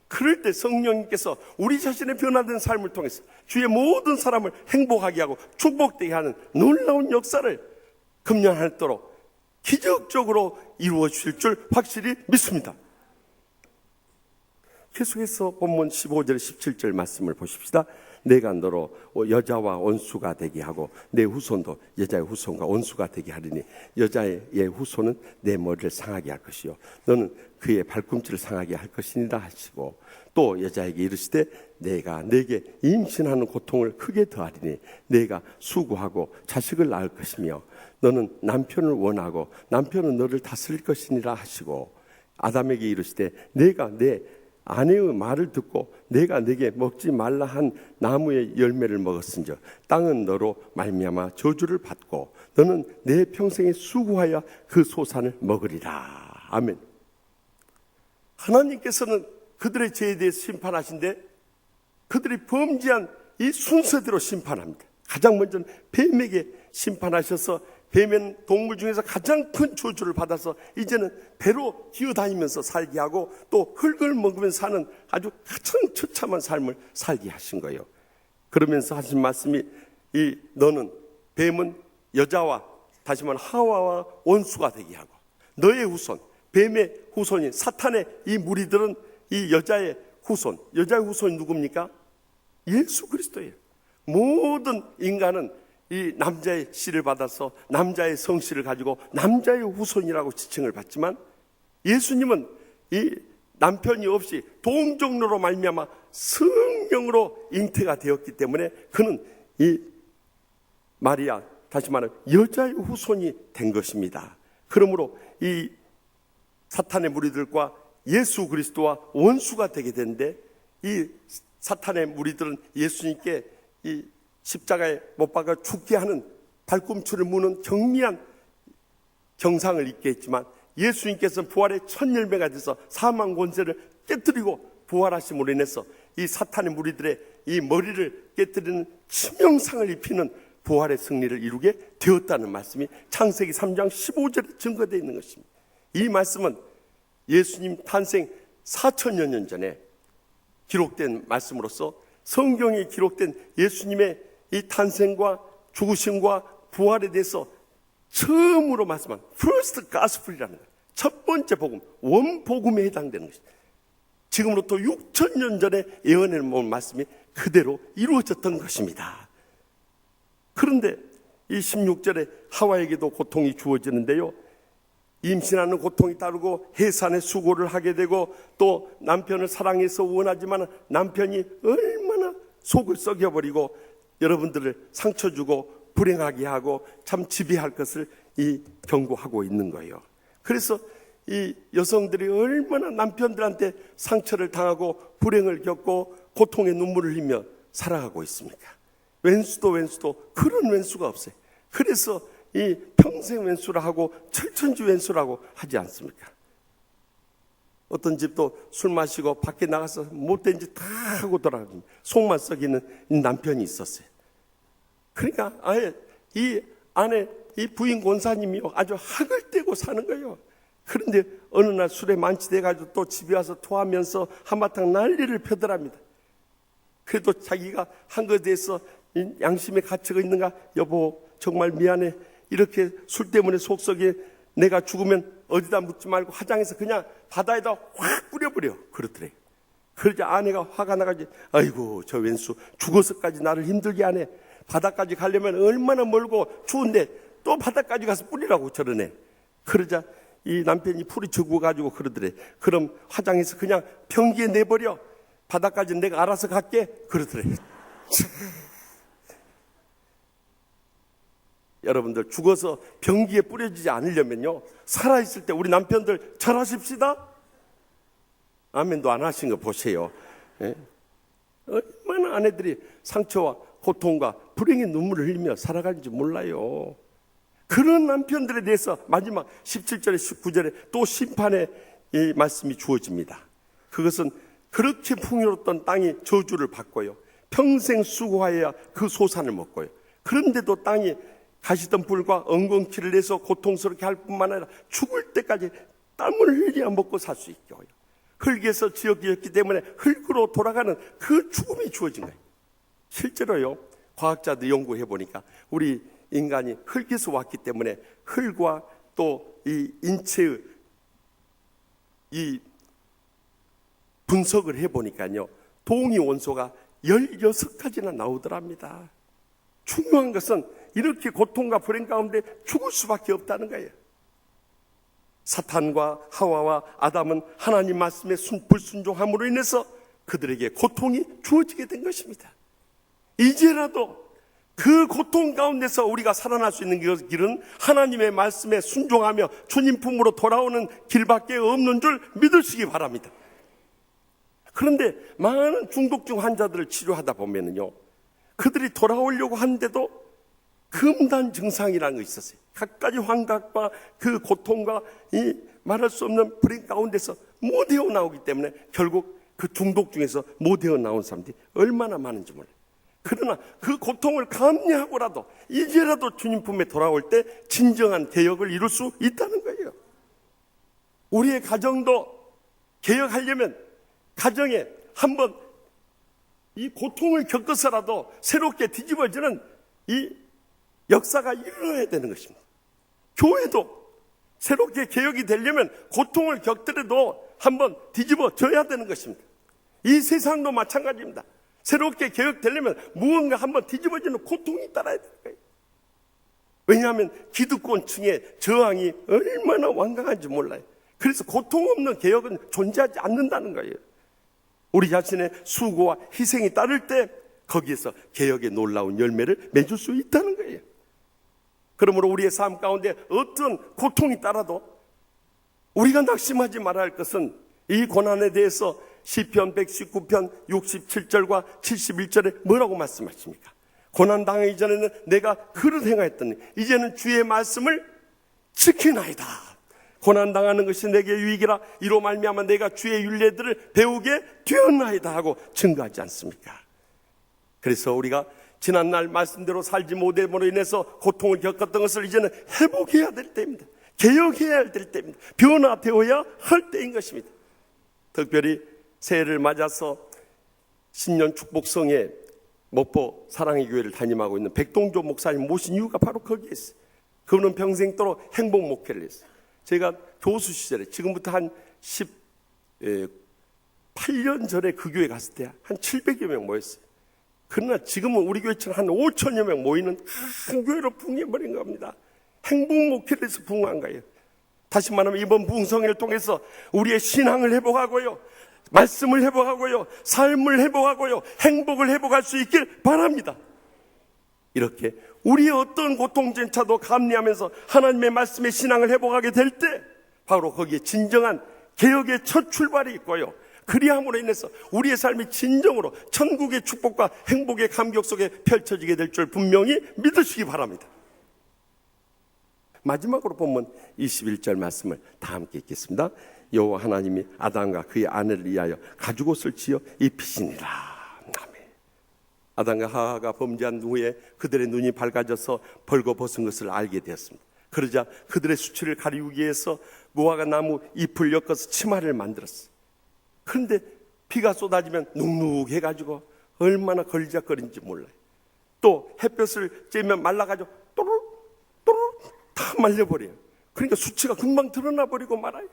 Speaker 9: 그럴 때 성령님께서 우리 자신의 변화된 삶을 통해서 주의 모든 사람을 행복하게 하고 축복되게 하는 놀라운 역사를 금년 하도록 기적적으로 이루어 주실 줄 확실히 믿습니다. 계속해서 본문 15절 17절 말씀을 보십시다. 내가 너로 여자와 원수가 되게 하고 내 후손도 여자의 후손과 원수가 되게 하리니 여자의 후손은 내 머리를 상하게 할 것이요 너는 그의 발꿈치를 상하게 할 것이니라 하시고 또 여자에게 이르시되 내가 내게 임신하는 고통을 크게 더하리니 내가 수고하고 자식을 낳을 것이며 너는 남편을 원하고 남편은 너를 다스릴 것이니라 하시고 아담에게 이르시되 내가 내 아내의 말을 듣고 내가 내게 먹지 말라 한 나무의 열매를 먹었은즉 땅은 너로 말미암아 저주를 받고 너는 내 평생에 수고하여 그 소산을 먹으리라. 아멘. 하나님께서는 그들의 죄에 대해서 심판하신데 그들이 범죄한 이 순서대로 심판합니다. 가장 먼저 뱀에게 심판하셔서 뱀은 동물 중에서 가장 큰 저주를 받아서 이제는 배로 기어다니면서 살게 하고 또 흙을 먹으면서 사는 아주 가장 처참한 삶을 살게 하신 거예요. 그러면서 하신 말씀이 너는 뱀은 여자와 다시 말하면 하와와 원수가 되게 하고 너의 후손 뱀의 후손인 사탄의 이 무리들은 이 여자의 후손이 누굽니까? 예수 그리스도예요. 모든 인간은 이 남자의 씨를 받아서 남자의 성씨를 가지고 남자의 후손이라고 지칭을 받지만 예수님은 이 남편이 없이 동정로로 말미암아 성령으로 잉태가 되었기 때문에 그는 이 마리아 다시 말하면 여자의 후손이 된 것입니다. 그러므로 이 사탄의 무리들과 예수 그리스도와 원수가 되게 되는데 이 사탄의 무리들은 예수님께 이 십자가에 못 박아 죽게 하는 발꿈치를 무는 경미한 경상을 입게 했지만 예수님께서는 부활의 첫 열매가 돼서 사망 권세를 깨뜨리고 부활하심으로 인해서 이 사탄의 무리들의 이 머리를 깨뜨리는 치명상을 입히는 부활의 승리를 이루게 되었다는 말씀이 창세기 3장 15절에 증거되어 있는 것입니다. 이 말씀은 예수님 탄생 4천여 년 전에 기록된 말씀으로서 성경에 기록된 예수님의 이 탄생과 죽으심과 부활에 대해서 처음으로 말씀한 first gospel이라는 거예요. 첫 번째 복음, 원복음에 해당되는 것입니다. 지금으로부터 6,000년 전에 예언해 놓은 말씀이 그대로 이루어졌던 것입니다. 그런데 이 16절에 하와에게도 고통이 주어지는데요. 임신하는 고통이 따르고 해산의 수고를 하게 되고 또 남편을 사랑해서 원하지만 남편이 얼마나 속을 썩여버리고 여러분들을 상처 주고 불행하게 하고 참 지배할 것을 이 경고하고 있는 거예요. 그래서 이 여성들이 얼마나 남편들한테 상처를 당하고 불행을 겪고 고통의 눈물을 흘리며 살아가고 있습니까? 왼수도 그런 왼수가 없어요. 그래서 이 평생 왼수라 하고 철천지 왼수라고 하지 않습니까? 어떤 집도 술 마시고 밖에 나가서 못된 짓 다 하고 돌아갑니다. 속만 썩이는 남편이 있었어요. 그러니까 아예 이 아내 이 부인 권사님이요 아주 학을 떼고 사는 거예요. 그런데 어느 날 술에 만취돼가지고 또 집에 와서 토하면서 한바탕 난리를 펴더랍니다. 그래도 자기가 한 것에 대해서 양심의 가치가 있는가? 여보 정말 미안해. 이렇게 술 때문에 속썩이 내가 죽으면 어디다 묻지 말고 화장해서 그냥 바다에다 확 뿌려버려. 그렇더래. 그러자 아내가 화가 나가지고 아이고 저 왼수 죽어서까지 나를 힘들게 하네. 바다까지 가려면 얼마나 멀고 추운데 또 바다까지 가서 뿌리라고 저러네. 그러자 이 남편이 풀이 죽어가지고 그러더래. 그럼 화장해서 그냥 변기에 내버려. 바다까지 내가 알아서 갈게. 그러더래. 여러분들 죽어서 변기에 뿌려지지 않으려면요 살아있을 때 우리 남편들 잘하십시다. 아멘도 안 하신 거 보세요. 예? 얼마나 아내들이 상처와 고통과 불행의 눈물을 흘리며 살아가는지 몰라요. 그런 남편들에 대해서 마지막 17절에 19절에 또 심판의 이 말씀이 주어집니다. 그것은 그렇게 풍요로웠던 땅이 저주를 받고요. 평생 수고하여야 그 소산을 먹고요. 그런데도 땅이 가시덤불과 엉겅퀴를 내서 고통스럽게 할 뿐만 아니라 죽을 때까지 땀을 흘려 먹고 살 수 있게 하여 흙에서 지었기 때문에 흙으로 돌아가는 그 죽음이 주어진 거예요. 실제로요, 과학자들 연구해 보니까 우리 인간이 흙에서 왔기 때문에 흙과 또 이 인체의 이 분석을 해 보니까요, 동위 원소가 16가지나 나오더랍니다. 중요한 것은 이렇게 고통과 불행 가운데 죽을 수밖에 없다는 거예요. 사탄과 하와와 아담은 하나님 말씀에 불순종함으로 인해서 그들에게 고통이 주어지게 된 것입니다. 이제라도 그 고통 가운데서 우리가 살아날 수 있는 길은 하나님의 말씀에 순종하며 주님 품으로 돌아오는 길밖에 없는 줄 믿으시기 바랍니다. 그런데 많은 중독증 환자들을 치료하다 보면요, 그들이 돌아오려고 하는데도 금단 증상이라는 것이 있었어요. 갖가지 환각과 그 고통과 이 말할 수 없는 불행 가운데서 못 헤어나오기 때문에 결국 그 중독증에서 못 헤어나온 사람들이 얼마나 많은지 몰라요. 그러나 그 고통을 감내하고라도 이제라도 주님 품에 돌아올 때 진정한 개혁을 이룰 수 있다는 거예요. 우리의 가정도 개혁하려면 가정에 한번 이 고통을 겪어서라도 새롭게 뒤집어지는 이 역사가 일어나야 되는 것입니다. 교회도 새롭게 개혁이 되려면 고통을 겪더라도 한번 뒤집어져야 되는 것입니다. 이 세상도 마찬가지입니다. 새롭게 개혁되려면 무언가 한번 뒤집어지는 고통이 따라야 되는 거예요. 왜냐하면 기득권층의 저항이 얼마나 완강한지 몰라요. 그래서 고통 없는 개혁은 존재하지 않는다는 거예요. 우리 자신의 수고와 희생이 따를 때 거기에서 개혁의 놀라운 열매를 맺을 수 있다는 거예요. 그러므로 우리의 삶 가운데 어떤 고통이 따라도 우리가 낙심하지 말아야 할 것은 이 고난에 대해서 시편 119편 67절과 71절에 뭐라고 말씀하십니까? 고난 당하기 전에는 내가 그릇 행하였더니 이제는 주의 말씀을 지키나이다. 고난 당하는 것이 내게 유익이라 이로 말미암아 내가 주의 율례들을 배우게 되었나이다 하고 증거하지 않습니까? 그래서 우리가 지난날 말씀대로 살지 못함으로 인해서 고통을 겪었던 것을 이제는 회복해야 될 때입니다. 개혁해야 될 때입니다. 변화되어야 할 때인 것입니다. 특별히 새해를 맞아서 신년 축복성에 목포 사랑의 교회를 담임하고 있는 백동조 목사님 모신 이유가 바로 거기에 있어요. 그분은 평생도록 행복 목회를 했어요. 제가 교수 시절에 지금부터 한 18년 전에 그 교회 갔을 때 한 700여 명 모였어요. 그러나 지금은 우리 교회처럼 한 5천여 명 모이는 큰 교회로 부흥해버린 겁니다. 행복 목회를 해서 부흥한 거예요. 다시 말하면 이번 부흥성회를 통해서 우리의 신앙을 회복하고요, 말씀을 회복하고요, 삶을 회복하고요, 행복을 회복할 수 있길 바랍니다. 이렇게 우리의 어떤 고통조차도 감내하면서 하나님의 말씀의 신앙을 회복하게 될 때 바로 거기에 진정한 개혁의 첫 출발이 있고요, 그리함으로 인해서 우리의 삶이 진정으로 천국의 축복과 행복의 감격 속에 펼쳐지게 될 줄 분명히 믿으시기 바랍니다. 마지막으로 본문 21절 말씀을 다 함께 읽겠습니다. 여호와 하나님이 아담과 그의 아내를 위하여 가죽옷을 지어 입히시니라. 아멘. 아담과 하와가 범죄한 후에 그들의 눈이 밝아져서 벌거벗은 것을 알게 되었습니다. 그러자 그들의 수치를 가리우기 위해서 무화과 나무 잎을 엮어서 치마를 만들었어요. 그런데 비가 쏟아지면 눅눅해가지고 얼마나 걸리적거리는지 몰라요. 또 햇볕을 쬐면 말라가지고 또르륵 다 말려버려요. 그러니까 수치가 금방 드러나 버리고 말아요.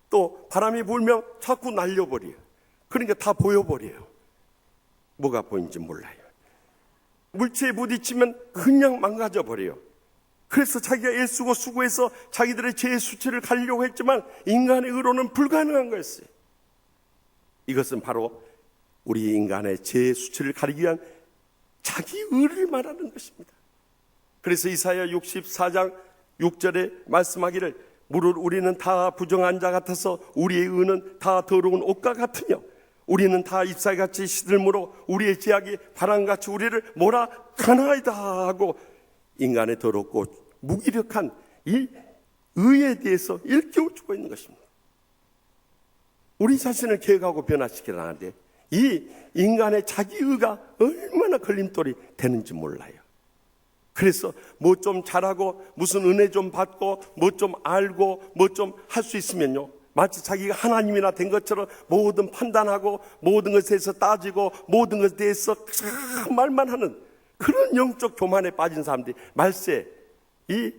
Speaker 9: 또 바람이 불면 자꾸 날려버려요. 그러니까 다 보여버려요. 뭐가 보이는지 몰라요. 물체에 부딪히면 그냥 망가져 버려요. 그래서 자기가 애쓰고 수고해서 자기들의 죄의 수치를 가리려고 했지만 인간의 의로는 불가능한 거였어요. 이것은 바로 우리 인간의 죄의 수치를 가리기 위한 자기 의를 말하는 것입니다. 그래서 이사야 64장 6절에 말씀하기를 무릇 우리는 다 부정한 자 같아서 우리의 의는 다 더러운 옷과 같으며 우리는 다 잎사귀같이 시들므로 우리의 죄악이 바람같이 우리를 몰아가나이다 하고 인간의 더럽고 무기력한 이 의에 대해서 일깨워주고 있는 것입니다. 우리 자신을 개혁하고 변화시켜 나가는데 이 인간의 자기의가 얼마나 걸림돌이 되는지 몰라요. 그래서 뭐 좀 잘하고 무슨 은혜 좀 받고 뭐 좀 알고 뭐 좀 할 수 있으면요, 마치 자기가 하나님이나 된 것처럼 모든 판단하고 모든 것에 대해서 따지고 모든 것에 대해서 말만 하는 그런 영적 교만에 빠진 사람들이 말세 이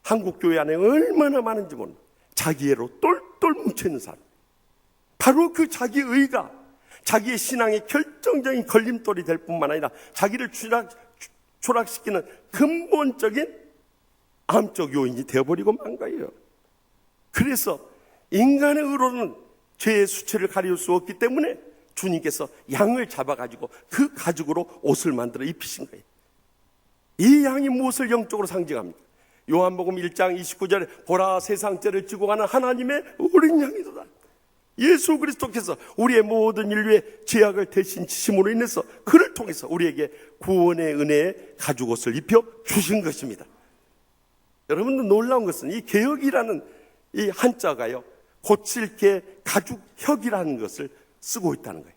Speaker 9: 한국교회 안에 얼마나 많은지 몰라. 자기애로 똘똘 뭉쳐있는 사람, 바로 그 자기의가 자기의 신앙의 결정적인 걸림돌이 될 뿐만 아니라 자기를 추락시키는 근본적인 암적 요인이 되어버리고 만 거예요. 그래서 인간의 의로는 죄의 수치를 가리울 수 없기 때문에 주님께서 양을 잡아가지고 그 가죽으로 옷을 만들어 입히신 거예요. 이 양이 무엇을 영적으로 상징합니까? 요한복음 1장 29절에 보라 세상 죄를 지고 가는 하나님의 어린 양이도다. 예수 그리스도께서 우리의 모든 인류의 죄악을 대신 지심으로 인해서 그를 통해서 우리에게 구원의 은혜의 가죽옷을 입혀 주신 것입니다. 여러분들 놀라운 것은 이 개혁이라는 이 한자가요, 고칠 게 가죽혁이라는 것을 쓰고 있다는 거예요.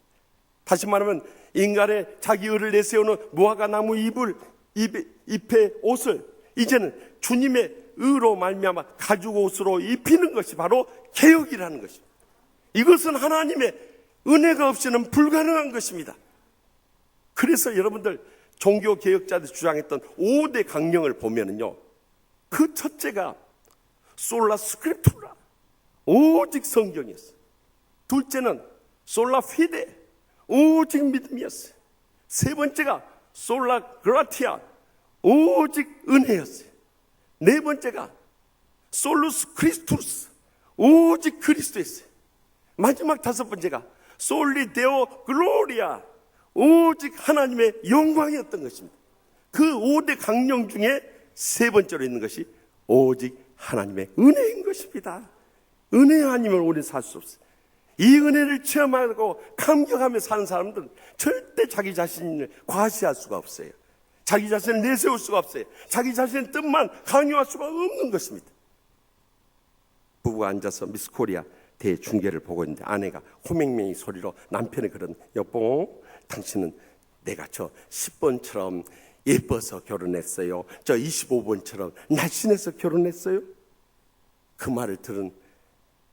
Speaker 9: 다시 말하면 인간의 자기 의를 내세우는 무화과 나무 잎의 옷을 이제는 주님의 의로 말미암아 가죽옷으로 입히는 것이 바로 개혁이라는 것입니다. 이것은 하나님의 은혜가 없이는 불가능한 것입니다. 그래서 여러분들 종교개혁자들이 주장했던 5대 강령을 보면은요, 그 첫째가 솔라 스크립투라, 오직 성경이었어요. 둘째는 솔라 피데, 오직 믿음이었어요. 세 번째가 솔라 그라티아, 오직 은혜였어요. 네 번째가 솔루스 크리스투스, 오직 그리스도였어요. 마지막 다섯 번째가 솔리 데오 글로리아, 오직 하나님의 영광이었던 것입니다. 그 5대 강령 중에 세 번째로 있는 것이 오직 하나님의 은혜인 것입니다. 은혜 아니면 우리는 살 수 없어요. 이 은혜를 체험하고 감격하며 사는 사람들은 절대 자기 자신을 과시할 수가 없어요. 자기 자신을 내세울 수가 없어요. 자기 자신의 뜻만 강요할 수가 없는 것입니다. 부부가 앉아서 미스 코리아 대중계를 보고 있는데 아내가 호맹맹이 소리로 남편의 그런 여보, 당신은 내가 저 10번처럼 예뻐서 결혼했어요, 저 25번처럼 날씬해서 결혼했어요. 그 말을 들은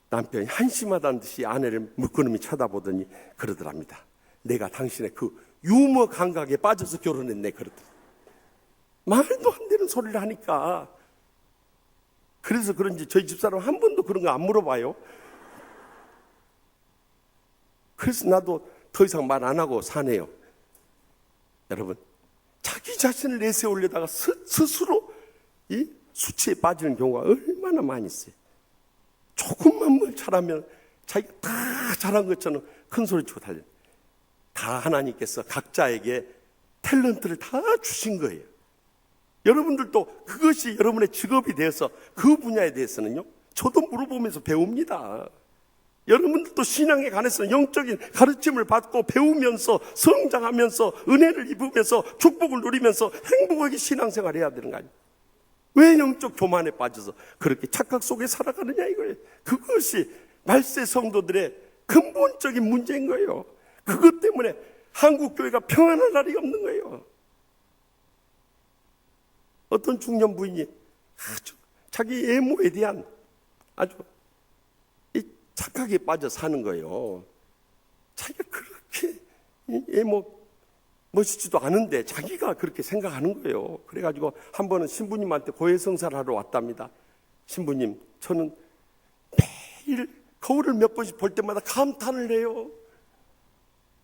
Speaker 9: 남편이 한심하다는 듯이 아내를 물끄러미 쳐다보더니 그러더랍니다. 내가 당신의 그 유머 감각에 빠져서 결혼했네 그러더라. 말도 안 되는 소리를 하니까. 그래서 그런지 저희 집사람 한 번도 그런 거 안 물어봐요. 그래서 나도 더 이상 말 안 하고 사네요. 여러분, 자기 자신을 내세우려다가 스스로 이 수치에 빠지는 경우가 얼마나 많이 있어요. 조금만 뭘 잘하면 자기가 다 잘한 것처럼 큰 소리 치고 달려요. 다 하나님께서 각자에게 탤런트를 다 주신 거예요. 여러분들도 그것이 여러분의 직업이 되어서 그 분야에 대해서는요, 저도 물어보면서 배웁니다. 여러분들도 신앙에 관해서는 영적인 가르침을 받고 배우면서 성장하면서 은혜를 입으면서 축복을 누리면서 행복하게 신앙생활을 해야 되는 거 아니에요? 왜 영적 교만에 빠져서 그렇게 착각 속에 살아가느냐 이거예요. 그것이 말세 성도들의 근본적인 문제인 거예요. 그것 때문에 한국교회가 평안할 날이 없는 거예요. 어떤 중년 부인이 아주 자기 외모에 대한 아주 착각에 빠져 사는 거예요. 자기가 그렇게 외모 멋있지도 않은데 자기가 그렇게 생각하는 거예요. 그래가지고 한 번은 신부님한테 고해성사를 하러 왔답니다. 신부님, 저는 매일 거울을 몇 번씩 볼 때마다 감탄을 해요.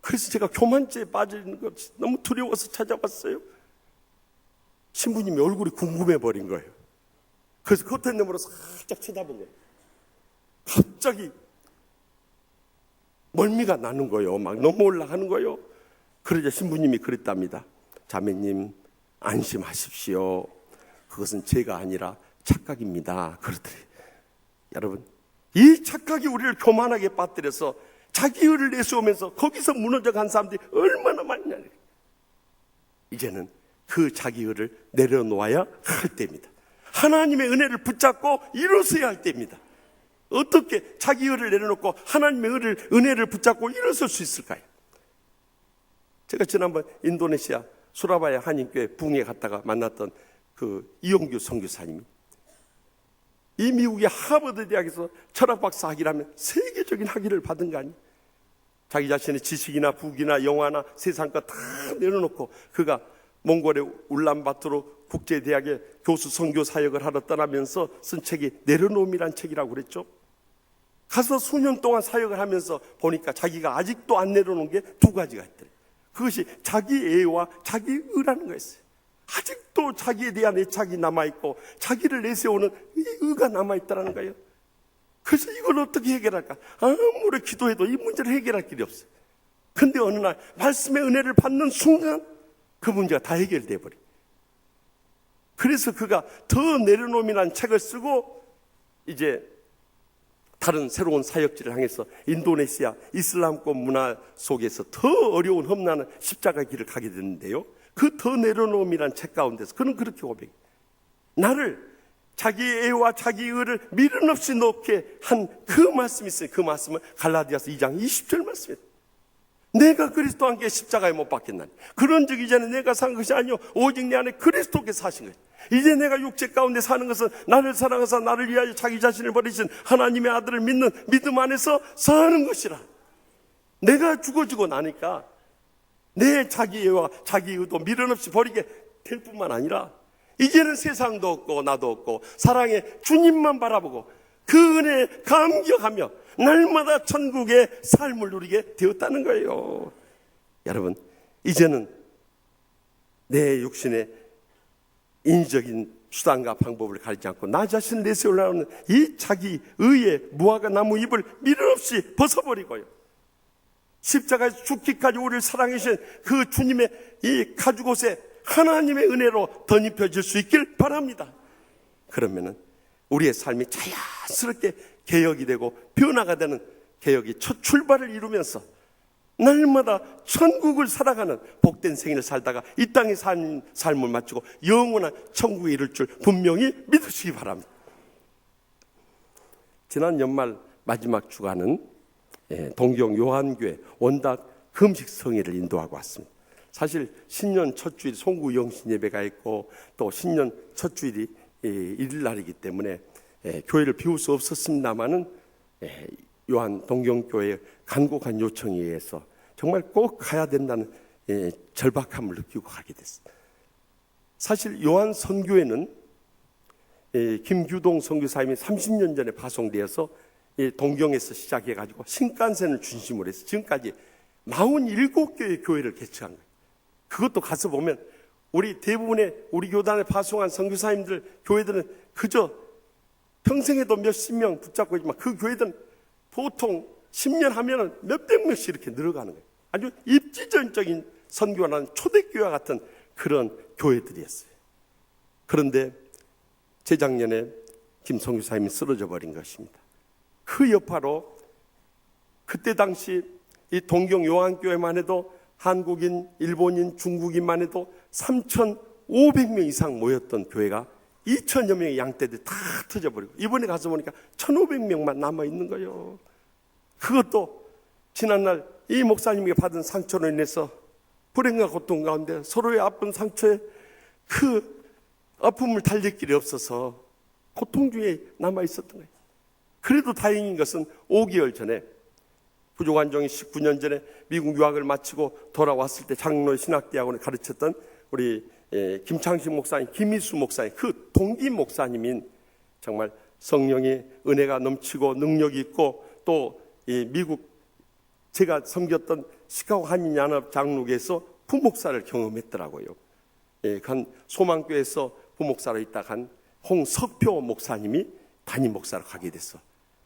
Speaker 9: 그래서 제가 교만죄에 빠지는 것이 너무 두려워서 찾아왔어요. 신부님이 얼굴이 궁금해 버린 거예요. 그래서 커튼너머로 살짝 쳐다본 거예요. 갑자기 멀미가 나는 거예요. 막 너무 올라가는 거예요. 그러자 신부님이 그랬답니다. 자매님, 안심하십시오. 그것은 제가 아니라 착각입니다. 그러더래요. 여러분, 이 착각이 우리를 교만하게 빠뜨려서 자기 의를 내세우면서 거기서 무너져간 사람들이 얼마나 많냐. 이제는 그 자기 의를 내려놓아야 할 때입니다. 하나님의 은혜를 붙잡고 일어서야 할 때입니다. 어떻게 자기 의를 내려놓고 하나님의 은혜를 붙잡고 일어설 수 있을까요? 제가 지난번 인도네시아 수라바야 한인교회 붕에 갔다가 만났던 그 이용규 선교사님이 이 미국의 하버드 대학에서 철학 박사 학위를 하면 세계적인 학위를 받은 거 아니에요? 자기 자신의 지식이나 북이나 영화나 세상 거 다 내려놓고 그가 몽골의 울란바토르 국제대학의 교수 선교 사역을 하러 떠나면서 쓴 책이 내려놓음이란 책이라고 그랬죠. 가서 수년 동안 사역을 하면서 보니까 자기가 아직도 안 내려놓은 게 두 가지가 있더래요. 그것이 자기 애와 자기 의라는 거였어요. 아직도 자기에 대한 애착이 남아있고 자기를 내세우는 이 의가 남아있다는 거예요. 그래서 이걸 어떻게 해결할까? 아무리 기도해도 이 문제를 해결할 길이 없어요. 근데 어느 날 말씀의 은혜를 받는 순간 그 문제가 다 해결돼 버려요. 그래서 그가 더 내려놓음이라는 책을 쓰고 이제 다른 새로운 사역지를 향해서 인도네시아 이슬람권 문화 속에서 더 어려운 험난한 십자가의 길을 가게 되는데요. 그 더 내려놓음이라는 책 가운데서 그는 그렇게 고백해요. 나를 자기의 애와 자기의 의를 미련 없이 놓게 한 그 말씀이 있어요. 그 말씀은 갈라디아서 2장 20절 말씀이에요. 내가 그리스도와 함께 십자가에 못 박혔나니 그런즉 이제는 내가 산 것이 아니요 오직 내 안에 그리스도께서 사신 거예요. 이제 내가 육체 가운데 사는 것은 나를 사랑하사 나를 위하여 자기 자신을 버리신 하나님의 아들을 믿는 믿음 안에서 사는 것이라. 내가 죽어지고 나니까 내 자기애와 자기 의도 미련 없이 버리게 될 뿐만 아니라 이제는 세상도 없고 나도 없고 사랑의 주님만 바라보고 그 은혜에 감격하며 날마다 천국의 삶을 누리게 되었다는 거예요. 여러분, 이제는 내 육신의 인위적인 수단과 방법을 가리지 않고 나 자신을 내세우려는 이 자기 의의 무화과 나무 잎을 미련 없이 벗어버리고요. 십자가에서 죽기까지 우리를 사랑해 주신 그 주님의 이 가죽옷에 하나님의 은혜로 덧입혀질 수 있길 바랍니다. 그러면은 우리의 삶이 자연스럽게 개혁이 되고 변화가 되는 개혁이 첫 출발을 이루면서 날마다 천국을 살아가는 복된 생일을 살다가 이 땅의 삶을 마치고 영원한 천국에 이를 줄 분명히 믿으시기 바랍니다. 지난 연말 마지막 주간은 동경 요한교회 원닭 금식 성회를 인도하고 왔습니다. 사실 신년 첫 주일 송구 영신 예배가 있고 또 신년 첫 주일이 일일날이기 때문에 교회를 비울 수 없었습니다마는 요한 동경교회의 간곡한 요청에 의해서 정말 꼭 가야 된다는 절박함을 느끼고 가게 됐습니다. 사실 요한 선교회는 김규동 선교사님이 30년 전에 파송되어서 동경에서 시작해가지고 신간센을 중심으로 해서 지금까지 47개의 교회를 개척한 거예요. 그것도 가서 보면 우리 대부분의 우리 교단에 파송한 선교사님들 교회들은 그저 평생에도 몇십 명 붙잡고 있지만 그 교회들은 보통 10년 하면은 몇백 명씩 이렇게 늘어가는 거예요. 아주 입지전적인 선교하는 초대교회와 같은 그런 교회들이었어요. 그런데 재작년에 김 선교사님이 쓰러져 버린 것입니다. 그 여파로 그때 당시 이 동경 요한교회만 해도 한국인, 일본인, 중국인만 해도 3,500명 이상 모였던 교회가 2,000여 명의 양떼들이 다 터져버리고 이번에 가서 보니까 1,500명만 남아있는 거예요. 그것도 지난날 이 목사님에게 받은 상처로 인해서 불행과 고통 가운데 서로의 아픈 상처에 그 아픔을 달랠 길이 없어서 고통 중에 남아있었던 거예요. 그래도 다행인 것은 5개월 전에 부족한종이 19년 전에 미국 유학을 마치고 돌아왔을 때 장로 신학대학원을 가르쳤던 우리 김창식 목사님, 김희수 목사님, 그 동기 목사님인 정말 성령의 은혜가 넘치고 능력이 있고 또 미국 제가 섬겼던 시카고 한인연합 장로교에서 부목사를 경험했더라고요. 간 소망교회에서 부목사로 있다 간 홍석표 목사님이 담임 목사로 가게 됐어.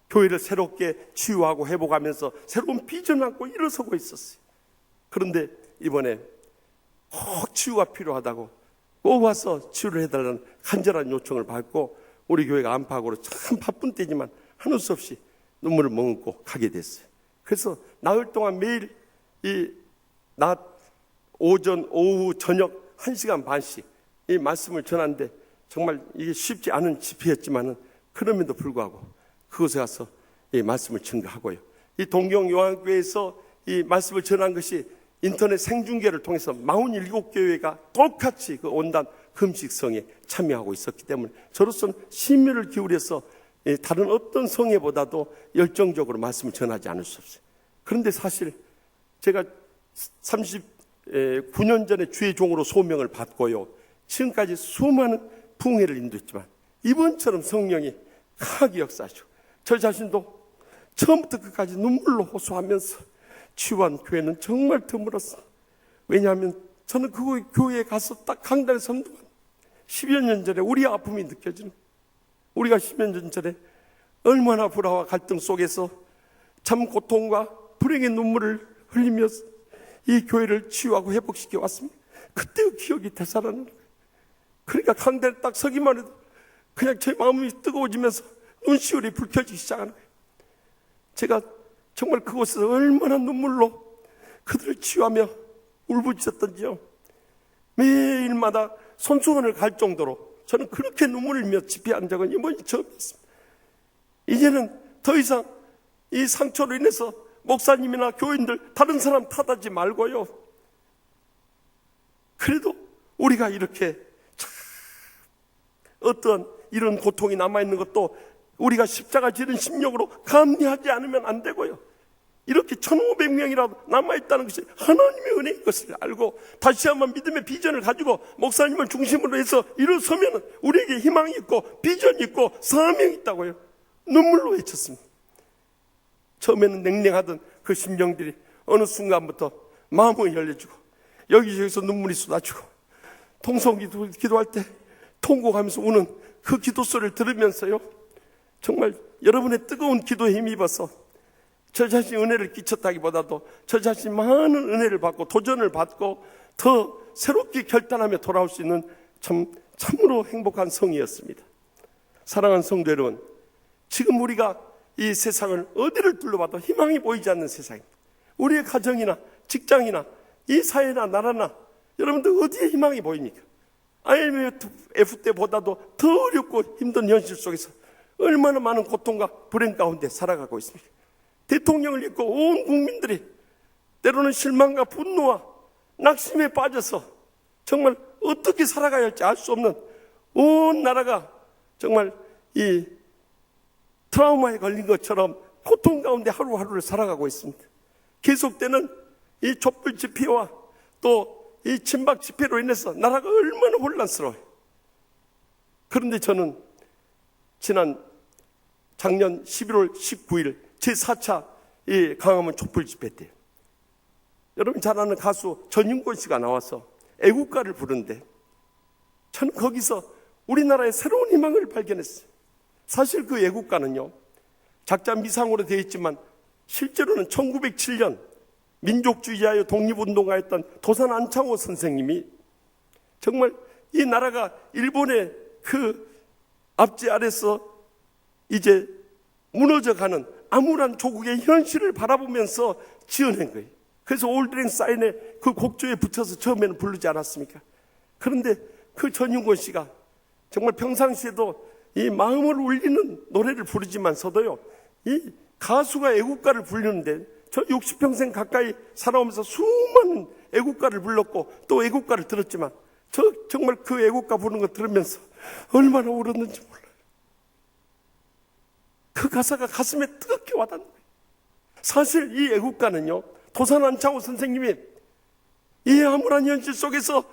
Speaker 9: 교회를 새롭게 치유하고 회복하면서 새로운 비전을 안고 일어서고 있었어요. 그런데 이번에 꼭 치유가 필요하다고 꼭 와서 치유를 해달라는 간절한 요청을 받고 우리 교회가 안팎으로 참 바쁜 때지만 하는 수 없이 눈물을 머금고 가게 됐어요. 그래서 나흘 동안 매일 이 낮, 오전, 오후, 저녁 1시간 반씩 이 말씀을 전하는데 정말 이게 쉽지 않은 집회였지만은 그럼에도 불구하고 그곳에 가서 이 말씀을 증거하고요. 이 동경요한교회에서 이 말씀을 전한 것이 인터넷 생중계를 통해서 47교회가 똑같이 그 온단 금식성에 참여하고 있었기 때문에 저로서는 심혈을 기울여서 다른 어떤 성회보다도 열정적으로 말씀을 전하지 않을 수 없어요. 그런데 사실 제가 39년 전에 주의 종으로 소명을 받고요, 지금까지 수많은 부흥회를 인도했지만 이번처럼 성령이 강하게 역사하시고 저 자신도 처음부터 끝까지 눈물로 호소하면서 치유한 교회는 정말 드물었어요. 왜냐하면 저는 그 교회에 가서 딱 강단에 선 동안 10여 년 전에 우리 아픔이 느껴지는 거예요. 우리가 10여 년 전에 얼마나 불화와 갈등 속에서 참 고통과 불행의 눈물을 흘리며 이 교회를 치유하고 회복시켜 왔습니다. 그때의 기억이 되살아나는 거예요. 그러니까 강단에 딱 서기만 해도 그냥 제 마음이 뜨거워지면서 눈시울이 붉혀지기 시작하는 거예요. 제가 정말 그곳에서 얼마나 눈물로 그들을 치유하며 울부짖었던지요. 매일마다 손수건을 갈 정도로 저는 그렇게 눈물을 흘리며 집회한 적은 이번이 처음이었습니다. 이제는 더 이상 이 상처로 인해서 목사님이나 교인들 다른 사람 탓하지 말고요, 그래도 우리가 이렇게 어떤 이런 고통이 남아있는 것도 우리가 십자가 지른 심령으로 감내하지 않으면 안 되고요, 이렇게 1500명이라도 남아있다는 것이 하나님의 은혜인 것을 알고 다시 한번 믿음의 비전을 가지고 목사님을 중심으로 해서 일어서면 우리에게 희망이 있고 비전이 있고 사명이 있다고요. 눈물로 외쳤습니다. 처음에는 냉랭하던 그 심령들이 어느 순간부터 마음이 열려지고 여기저기서 눈물이 쏟아지고 통성기도 기도할 때 통곡하면서 우는 그 기도 소리를 들으면서요, 정말 여러분의 뜨거운 기도에 힘입어서 저 자신이 은혜를 끼쳤다기보다도 저 자신이 많은 은혜를 받고 도전을 받고 더 새롭게 결단하며 돌아올 수 있는 참으로 행복한 성이었습니다. 사랑하는 성도 여러분, 지금 우리가 이 세상을 어디를 둘러봐도 희망이 보이지 않는 세상입니다. 우리의 가정이나 직장이나 이 사회나 나라나 여러분들 어디에 희망이 보입니까? IMF 때보다도 더 어렵고 힘든 현실 속에서 얼마나 많은 고통과 불행 가운데 살아가고 있습니까? 대통령을 잊고 온 국민들이 때로는 실망과 분노와 낙심에 빠져서 정말 어떻게 살아가야 할지 알 수 없는 온 나라가 정말 이 트라우마에 걸린 것처럼 고통 가운데 하루하루를 살아가고 있습니다. 계속되는 이 촛불 집회와 또 이 친박 집회로 인해서 나라가 얼마나 혼란스러워요. 그런데 저는 작년 11월 19일 제4차 이 강화문 촛불 집회 때 여러분 잘 아는 가수 전윤권 씨가 나와서 애국가를 부르는데 저는 거기서 우리나라의 새로운 희망을 발견했어요. 사실 그 애국가는요, 작자 미상으로 되어 있지만 실제로는 1907년 민족주의자여 독립운동가였던 도산 안창호 선생님이 정말 이 나라가 일본의 그 압제 아래서 이제 무너져가는 암울한 조국의 현실을 바라보면서 지어낸 거예요. 그래서 올드랭 사인에 그 곡조에 붙여서 처음에는 부르지 않았습니까? 그런데 그 전윤권 씨가 정말 평상시에도 이 마음을 울리는 노래를 부르지만서도요, 이 가수가 애국가를 부르는데 저 60평생 가까이 살아오면서 수많은 애국가를 불렀고 또 애국가를 들었지만 저 정말 그 애국가 부르는 거 들으면서 얼마나 울었는지 몰라요. 그 가사가 가슴에 뜨겁게 와닿는 거예요. 사실 이 애국가는요, 도산 안창호 선생님이 이 암울한 현실 속에서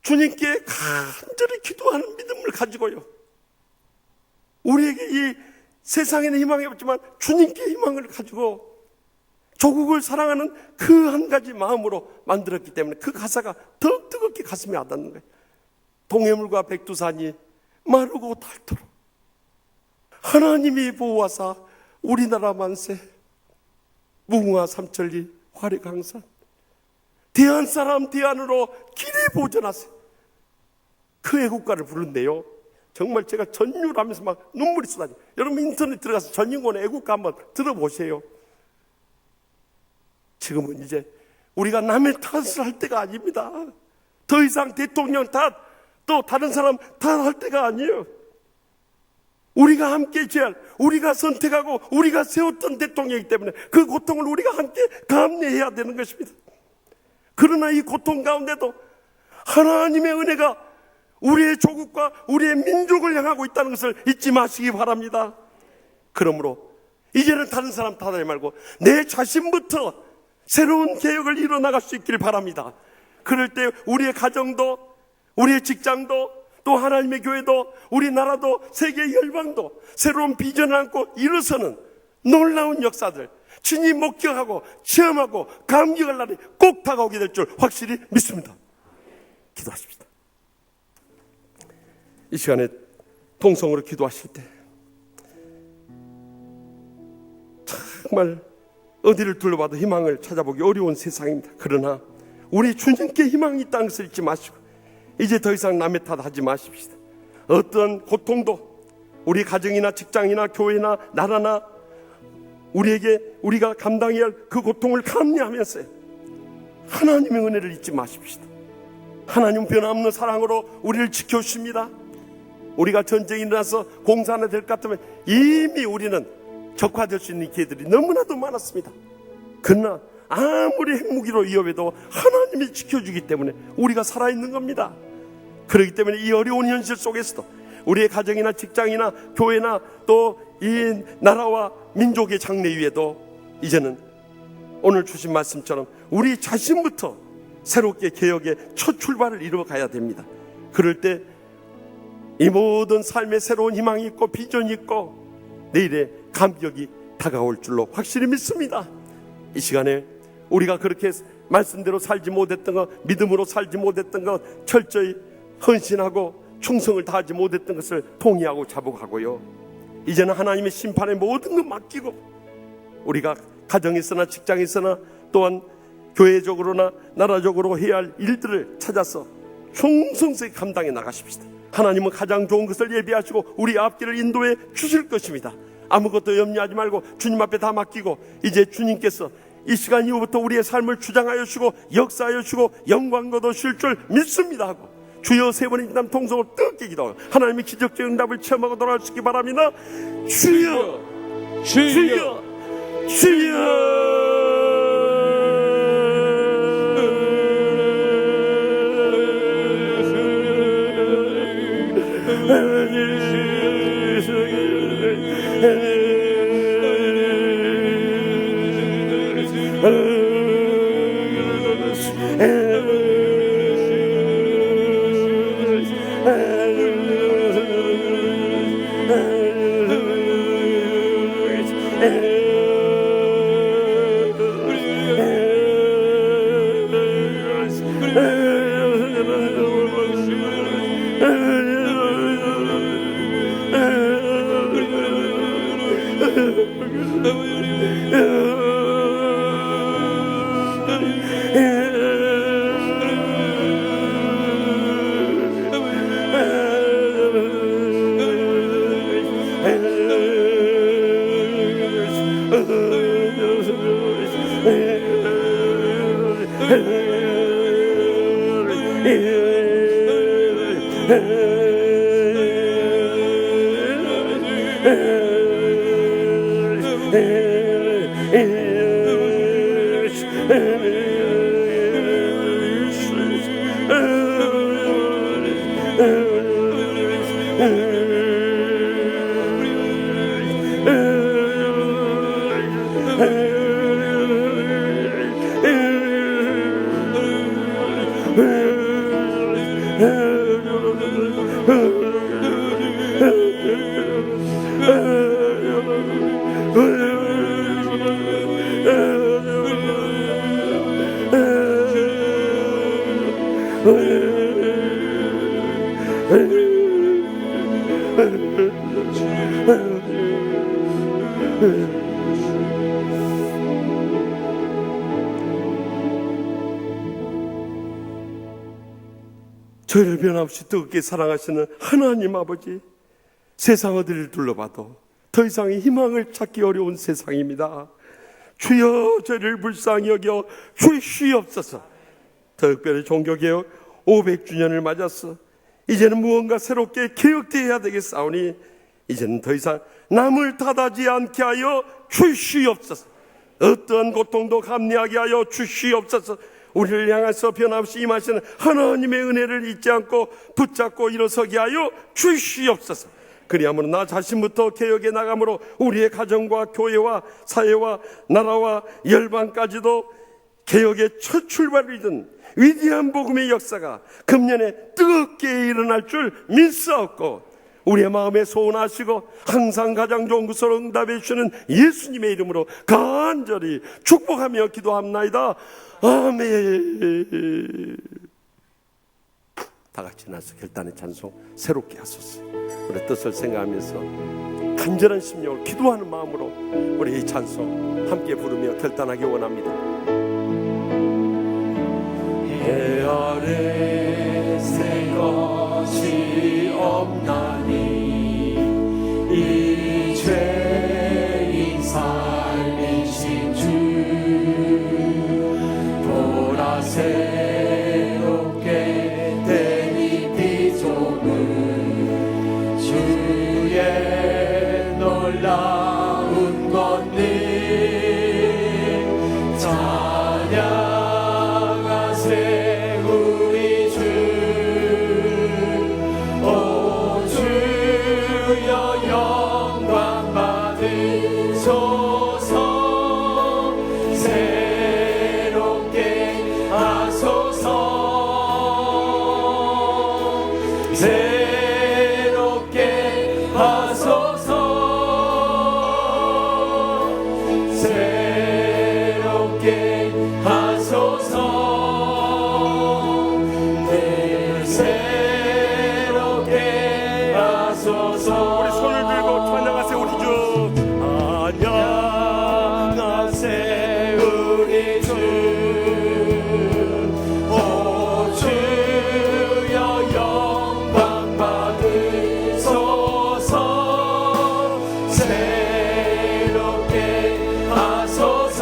Speaker 9: 주님께 간절히 기도하는 믿음을 가지고요, 우리에게 이 세상에는 희망이 없지만 주님께 희망을 가지고 조국을 사랑하는 그 한 가지 마음으로 만들었기 때문에 그 가사가 더 뜨겁게 가슴에 와닿는 거예요. 동해물과 백두산이 마르고 닳도록 하나님이 보호하사 우리나라 만세, 무궁화 삼천리 화려강산, 대한 사람 대안으로 길에 보전하세요. 그 애국가를 부른대요. 정말 제가 전율하면서 막 눈물이 쏟아져요. 여러분 인터넷 들어가서 전윤권의 애국가 한번 들어보세요. 지금은 이제 우리가 남의 탓을 할 때가 아닙니다. 더 이상 대통령 탓, 또 다른 사람 탓할 때가 아니에요. 우리가 함께 지할, 우리가 선택하고 우리가 세웠던 대통령이기 때문에 그 고통을 우리가 함께 감내해야 되는 것입니다. 그러나 이 고통 가운데도 하나님의 은혜가 우리의 조국과 우리의 민족을 향하고 있다는 것을 잊지 마시기 바랍니다. 그러므로 이제는 다른 사람 탓하지 말고 내 자신부터 새로운 개혁을 이뤄나갈 수 있기를 바랍니다. 그럴 때 우리의 가정도, 우리의 직장도, 또 하나님의 교회도, 우리나라도, 세계 열방도 새로운 비전을 안고 일어서는 놀라운 역사들, 친히 목격하고 체험하고 감격할 날이 꼭 다가오게 될 줄 확실히 믿습니다. 기도하십시다. 이 시간에 통성으로 기도하실 때 정말 어디를 둘러봐도 희망을 찾아보기 어려운 세상입니다. 그러나 우리 주님께 희망이 있다는 것을 잊지 마시고 이제 더 이상 남의 탓하지 마십시다. 어떤 고통도 우리 가정이나 직장이나 교회나 나라나 우리가 감당해야 할 그 고통을 감내하면서 하나님의 은혜를 잊지 마십시다. 하나님 변함없는 사랑으로 우리를 지켜주십니다. 우리가 전쟁이 일어나서 공사 하나 될 것 같으면 이미 우리는 적화될 수 있는 기회들이 너무나도 많았습니다. 그러나 아무리 핵무기로 위협해도 하나님이 지켜주기 때문에 우리가 살아있는 겁니다. 그렇기 때문에 이 어려운 현실 속에서도 우리의 가정이나 직장이나 교회나 또 이 나라와 민족의 장래 위에도 이제는 오늘 주신 말씀처럼 우리 자신부터 새롭게 개혁의 첫 출발을 이루어가야 됩니다. 그럴 때 이 모든 삶에 새로운 희망이 있고 비전이 있고 내일의 감격이 다가올 줄로 확실히 믿습니다. 이 시간에 우리가 그렇게 말씀대로 살지 못했던 것, 믿음으로 살지 못했던 것, 철저히 헌신하고 충성을 다하지 못했던 것을 통회하고 자복하고요, 이제는 하나님의 심판에 모든 것 맡기고 우리가 가정에서나 직장에서나 또한 교회적으로나 나라적으로 해야 할 일들을 찾아서 충성스럽게 감당해 나가십시다. 하나님은 가장 좋은 것을 예비하시고 우리 앞길을 인도해 주실 것입니다. 아무것도 염려하지 말고 주님 앞에 다 맡기고 이제 주님께서 이 시간 이후부터 우리의 삶을 주장하여 주시고 역사하여 주시고 영광 거두실 줄 믿습니다 하고 주여 세 번의 기도하면 통성으로 뜨겁게 기도하고 하나님의 기적적인 응답을 체험하고 돌아올 수 있기 바랍니다. 주여 주여 주여. 저희를 변함없이 뜨겁게 사랑하시는 하나님 아버지, 세상 어디를 둘러봐도 더 이상의 희망을 찾기 어려운 세상입니다. 주여 저희를 불쌍히 여겨 주시옵소서. 특별히 종교개혁 500주년을 맞아서 이제는 무언가 새롭게 개혁되어야 되겠사오니 이제는 더 이상 남을 탓하지 않게 하여 주시옵소서. 어떠한 고통도 감내하게 하여 주시옵소서. 우리를 향해서 변함없이 임하시는 하나님의 은혜를 잊지 않고 붙잡고 일어서게 하여 주시옵소서. 그리하면 나 자신부터 개혁에 나감으로 우리의 가정과 교회와 사회와 나라와 열방까지도 개혁의 첫 출발을 이룬 위대한 복음의 역사가 금년에 뜨겁게 일어날 줄 믿사옵고, 우리의 마음에 소원하시고 항상 가장 좋은 것으로 응답해 주시는 예수님의 이름으로 간절히 축복하며 기도합나이다. 아멘. 다 같이 나서 결단의 찬송 새롭게 하소서. 우리 뜻을 생각하면서 간절한 심령으로 기도하는 마음으로 우리 이 찬송 함께 부르며 결단하기 원합니다.
Speaker 1: 해 아래 새 것이 없나니 이 죄인 살리신 주 보라 새롭게 된 이 비좁은 주의 놀라운 권능 찬양하세 우리 주. 오 주여 영광 받으소서. 새롭게 하소서. 새롭게 하소서. 새롭게 하소서. 늘 새롭게 하소서.
Speaker 9: 우리 손을 들고 찬양하세 우리 주.
Speaker 1: 찬양하세 우리 주. 오 주여 영광 받으소서. 새롭게 하소서.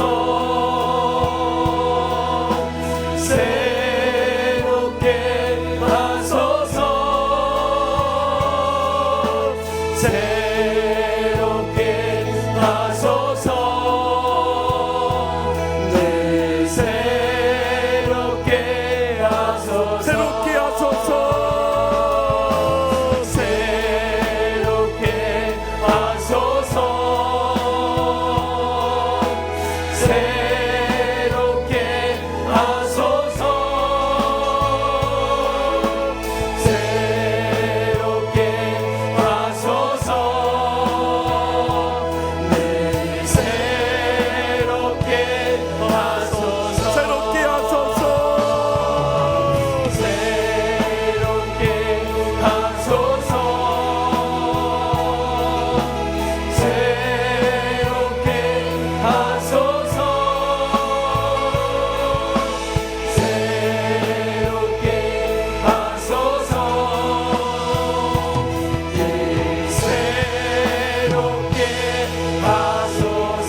Speaker 1: 새롭게 하소서. 새롭게 하소서. 늘 새롭게 하소서.
Speaker 9: 새롭게 하소서.
Speaker 1: 새롭게 하소서. 새롭게 하소서. 새롭게 하소서. 늘 새롭게 하소서.
Speaker 9: 새롭게 하소서.
Speaker 1: 새롭게 하소서. 새롭게 하소서. 새롭게 하소서. 늘 새롭게 하소서.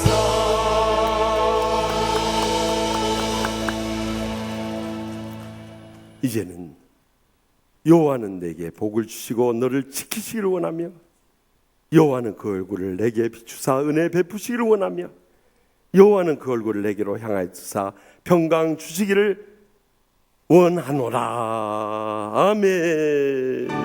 Speaker 9: 이제는 여호와는 내게 복을 주시고 너를 지키시기를 원하며, 여호와는 그 얼굴을 내게 비추사 은혜 베푸시기를 원하며, 여호와는 그 얼굴을 내게로 향하여서 평강 주시기를 원하노라. 아멘.